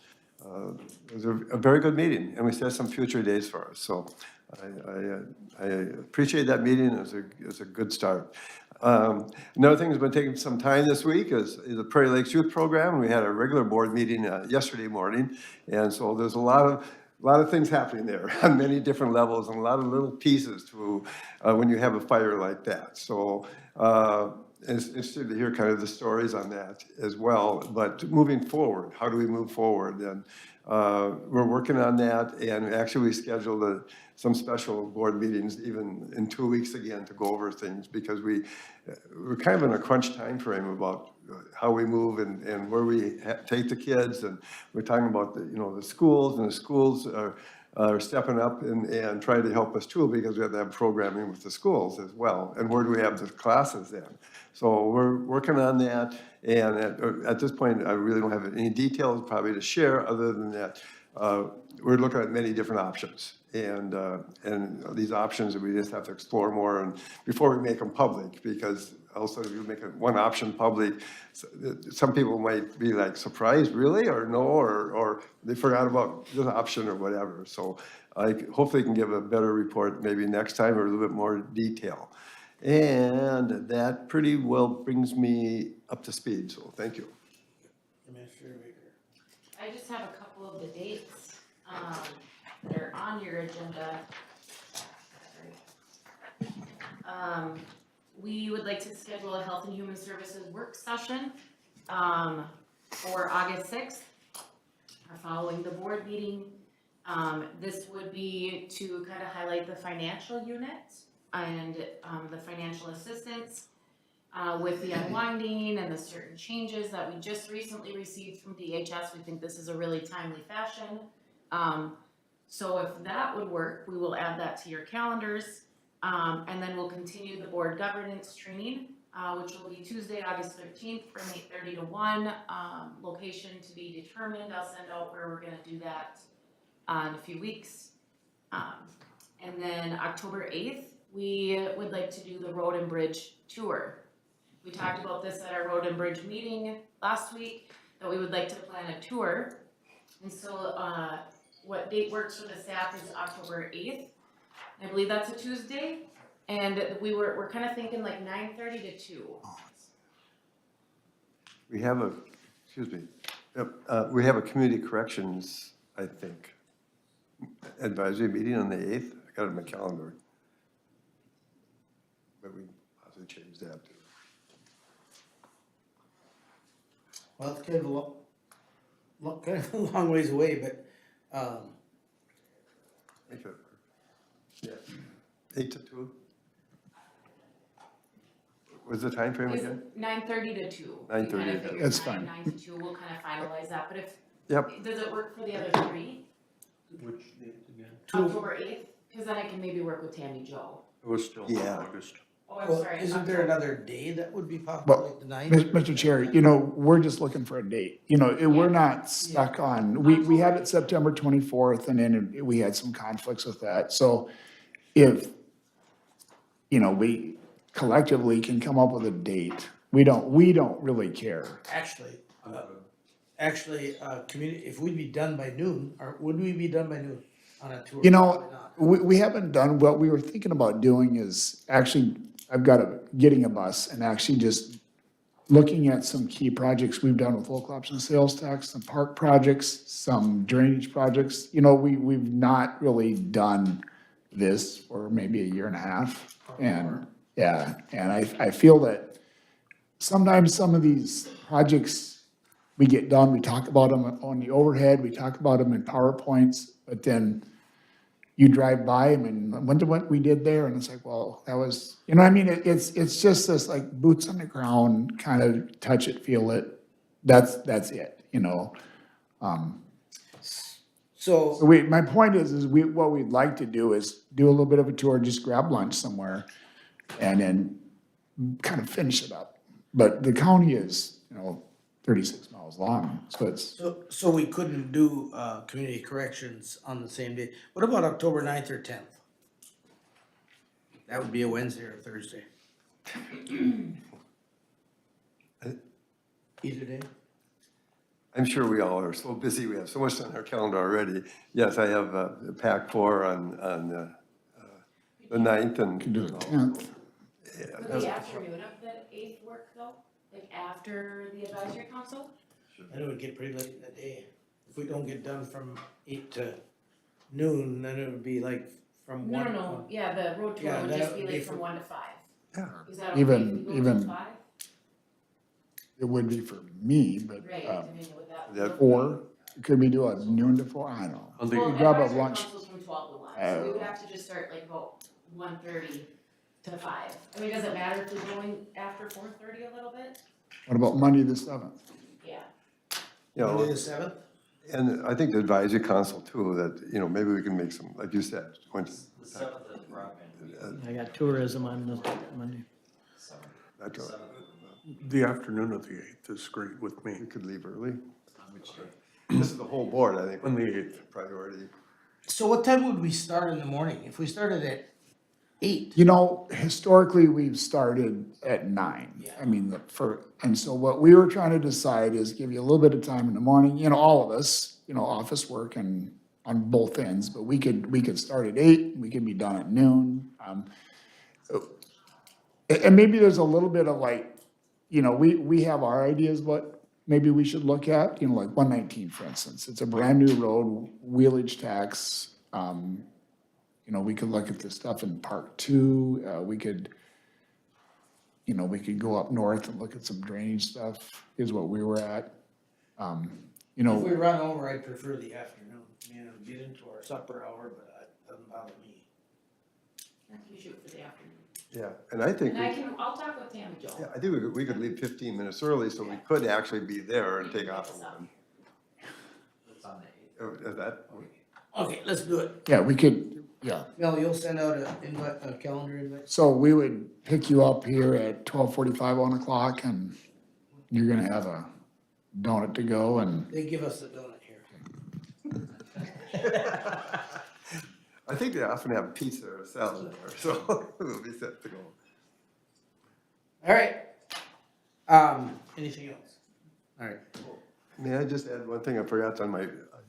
it was a very good meeting, and we set some future dates for us. So I appreciate that meeting. It was a good start. Another thing that's been taking some time this week is the Prairie Lakes Youth Program. We had a regular board meeting yesterday morning, and so there's a lot of things happening there on many different levels, and a lot of little pieces to when you have a fire like that. So it's interesting to hear kind of the stories on that as well. But moving forward, how do we move forward? And we're working on that, and actually we scheduled some special board meetings even in 2 weeks again to go over things, because we're kind of in a crunch time frame about how we move and where we take the kids, and we're talking about the schools, and the schools are stepping up and trying to help us too, because we have to have programming with the schools as well, and where do we have the classes then? So we're working on that, and at this point I really don't have any details probably to share, other than that we're looking at many different options, and these options we just have to explore more, and before we make them public, because also if you make one option public, some people might be like surprised, really, or no, or they forgot about this option or whatever. So I hopefully can give a better report maybe next time, or a little bit more detail. And that pretty well brings me up to speed, so thank you. I just have a couple of the dates that are on your agenda. We would like to schedule a Health and Human Services work session for August 6th, following the board meeting. This would be to kind of highlight the financial unit and the financial assistance with the unwinding and the certain changes that we just recently received from DHS. We think this is a really timely fashion. So if that would work, we will add that to your calendars. And then we'll continue the board governance training, which will be Tuesday, August 13th from 8:30 to 1. Location to be determined. I'll send out where we're gonna do that in a few weeks. And then October 8th, we would like to do the road and bridge tour. We talked about this at our road and bridge meeting last week, that we would like to plan a tour. And so what date works for the staff is October 8th. I believe that's a Tuesday, and we're kind of thinking like 9:30 to 2. We have we have a community corrections, I think, advisory meeting on the 8th. I got it in my calendar. But we can possibly change that too. Well, it's kind of a long ways away, but Yeah, 8 to 2. What's the time frame again? 9:30 to 2. 9:30 to 2. That's fine. 9 to 2, we'll kind of finalize that, but if, Yep. does it work for the other 3? Which date again? October 8th, because then I can maybe work with Tammy Jo. It was still Yeah. August. Oh, I'm Well, sorry. isn't there another day that would be Well, possible, like the ninth? Mr. Chair, we're just looking for a date. We're not stuck on, we had it September 24th and then we had some conflicts with that. So if, we collectively can come up with a date, we don't really care. Actually, if we'd be done by noon, or would we be done by noon on a tour? You know, Probably not. we haven't done, what we were thinking about doing is actually, getting a bus and actually just looking at some key projects we've done with local option sales tax, some park projects, some drainage projects. We've not really done this for maybe a year and a half. And, yeah, and I feel that sometimes some of these projects we get done, we talk about them on the overhead, we talk about them in PowerPoints, but then you drive by them and wonder what we did there, and it's like, well, that was, it's just this like boots on the ground, kind of touch it, feel it. That's it, So, So my point is what we'd like to do is do a little bit of a tour, just grab lunch somewhere and then kind of finish it up. But the county is, 36 miles long, so it's, so we couldn't do, community corrections on the same day. What about October 9th or 10th? That would be a Wednesday or a Thursday. Either day? I'm sure we all are so busy, we have so much on our calendar already. Yes, I have the PAC 4 on the 9th and. can do the 10th. Would the afternoon of the 8th work though? Like after the advisory council? And it would get pretty late in the day. If we don't get done from 8 to noon, then it would be like from No, 1. no, yeah, the road tour Yeah, would that just be would like be from for- 1 to 5. Yeah. Is that okay Even- if we go till even- 5? It would be for me, but, Right, I mean, would that? that- or could we do a noon to 4? I don't know. On the- Well, grab a advisory lunch. council's from 12 to 1, so we would have to just start like about 1:30 to 5. I mean, does it matter if we're going after 4:30 a little bit? What about Monday the 7th? Yeah. Monday the 7th? And I think the advisory council too, that, maybe we can make some, like you said, once. The 7th is broadband. I got tourism on the Monday. That's all right. The afternoon of the 8th is great with me. We could leave early. This is the whole board, I think. On the 8th. Priority. So what time would we start in the morning? If we started at 8? Historically, we've started at 9. Yeah. I mean, and so what we were trying to decide is give you a little bit of time in the morning, all of us, office work and on both ends, but we could start at 8, we could be done at noon. And maybe there's a little bit of like, we have our ideas what maybe we should look at, like 119, for instance. It's a brand new road, wheelage tax. We could look at the stuff in Park 2. We could go up north and look at some drainage stuff, is what we were at. If we run over, I'd prefer the afternoon. Get into our supper hour, but it doesn't bother me. You shoot for the afternoon. Yeah, and I think, And I'll talk with Tammy Jo. yeah, I think we could leave 15 minutes early so we could actually be there and take off. It's on the 8th. Is that? Okay, let's do it. Yeah, we could, yeah. Mel, you'll send out a calendar invite? So we would pick you up here at 12:45, 1 o'clock, and you're gonna have a donut to go and. They give us the donut here. I think they often have pizza or salad there, so we'll be set to go. All right. Anything else? All right. May I just add one thing I forgot on my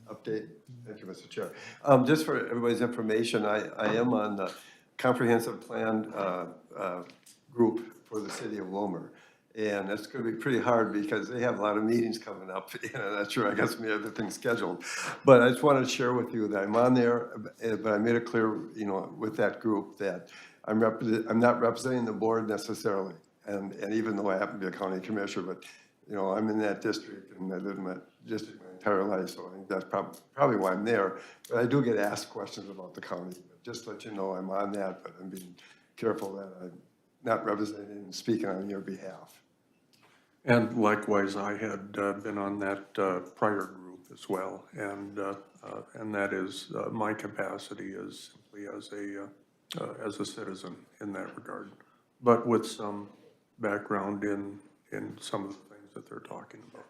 update? Thank you, Mr. Chair. Just for everybody's information, I am on the comprehensive plan group for the city of Wilmer. And it's gonna be pretty hard because they have a lot of meetings coming up, and I'm not sure, I guess, we have other things scheduled. But I just wanted to share with you that I'm on there, but I made it clear, with that group that I'm not representing the board necessarily. And even though I happen to be a county commissioner, but, I'm in that district and I live in that district my entire life, so I think that's probably why I'm there. But I do get asked questions about the county, but just to let you know, I'm on that, but I'm being careful that I'm not representing and speaking on your behalf. And likewise, I had been on that prior group as well, and that is, my capacity is simply as a citizen in that regard. but with some background in some of the things that they're talking about.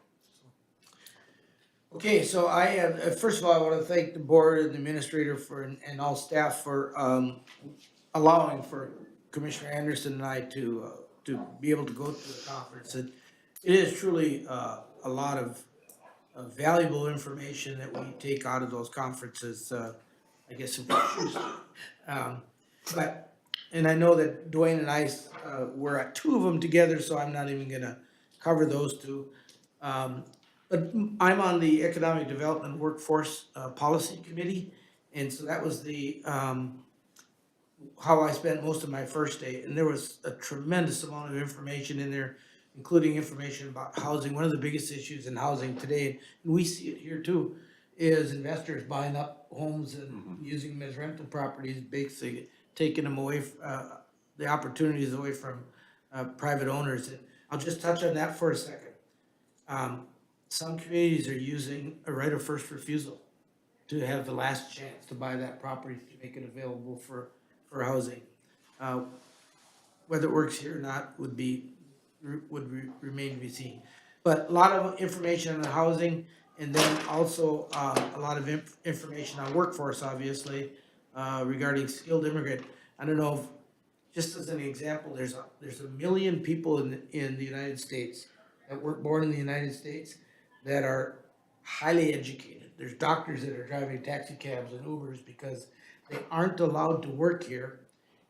Okay, so I have, first of all, I want to thank the board and the administrator for, and all staff for, allowing for Commissioner Anderson and I to be able to go to the conference. It is truly, a lot of valuable information that we take out of those conferences, I guess. But, and I know that Dwayne and I, were at two of them together, so I'm not even gonna cover those two. But I'm on the Economic Development Workforce Policy Committee, and so that was the, how I spent most of my first day. And there was a tremendous amount of information in there, including information about housing. One of the biggest issues in housing today, and we see it here too, is investors buying up homes and using them as rental properties, basically taking them away, the opportunities away from private owners. And I'll just touch on that for a second. Some communities are using a right of first refusal to have the last chance to buy that property to make it available for housing. Whether it works here or not would remain to be seen. But a lot of information on the housing, and then also a lot of information on workforce, obviously, regarding skilled immigrant. I don't know if, just as an example, there's a million people in the United States that were born in the United States that are highly educated. There's doctors that are driving taxi cabs and Ubers because they aren't allowed to work here.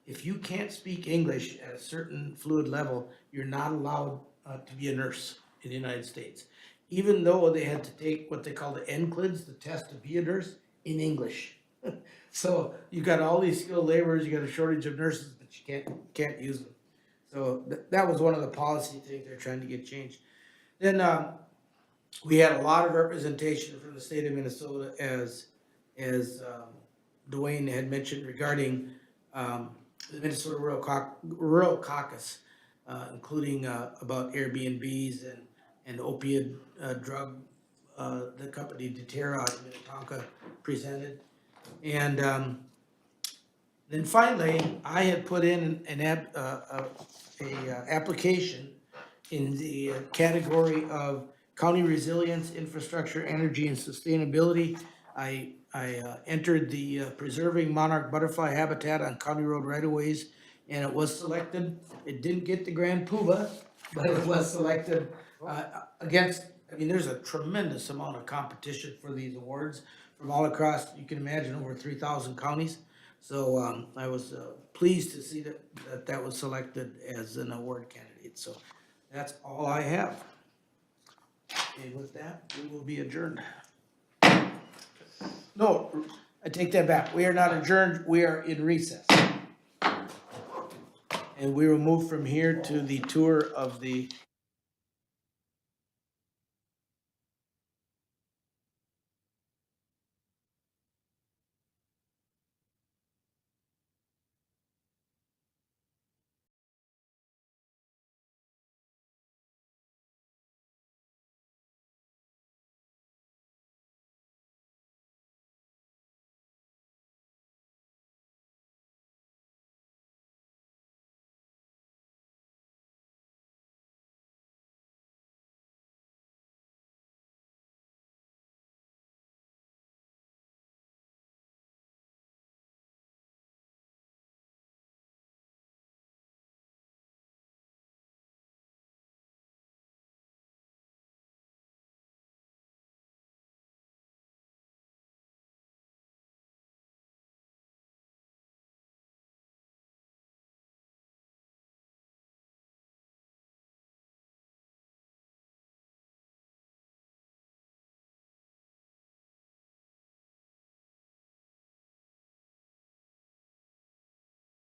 If you can't speak English at a certain fluid level, you're not allowed to be a nurse in the United States. Even though they had to take what they call the NCLEX, the test to be a nurse, in English. So you got all these skilled laborers, you got a shortage of nurses, but you can't use them. So that was one of the policy things they're trying to get changed. Then we had a lot of representation from the state of Minnesota, as Dwayne had mentioned, regarding the Minnesota Rural Caucus, including about Airbnbs and opiate drug, the company Deterra out of Minnetonka presented. And then finally, I had put in an application in the category of county resilience, infrastructure, energy, and sustainability. I entered the preserving monarch butterfly habitat on county road right-of-ways, and it was selected. It didn't get the grand poobah, but it was selected against, I mean, there's a tremendous amount of competition for these awards from all across, you can imagine, over 3,000 counties. So I was pleased to see that was selected as an award candidate. So that's all I have. And with that, we will be adjourned. No, I take that back. We are not adjourned, we are in recess. And we will move from here to the tour of the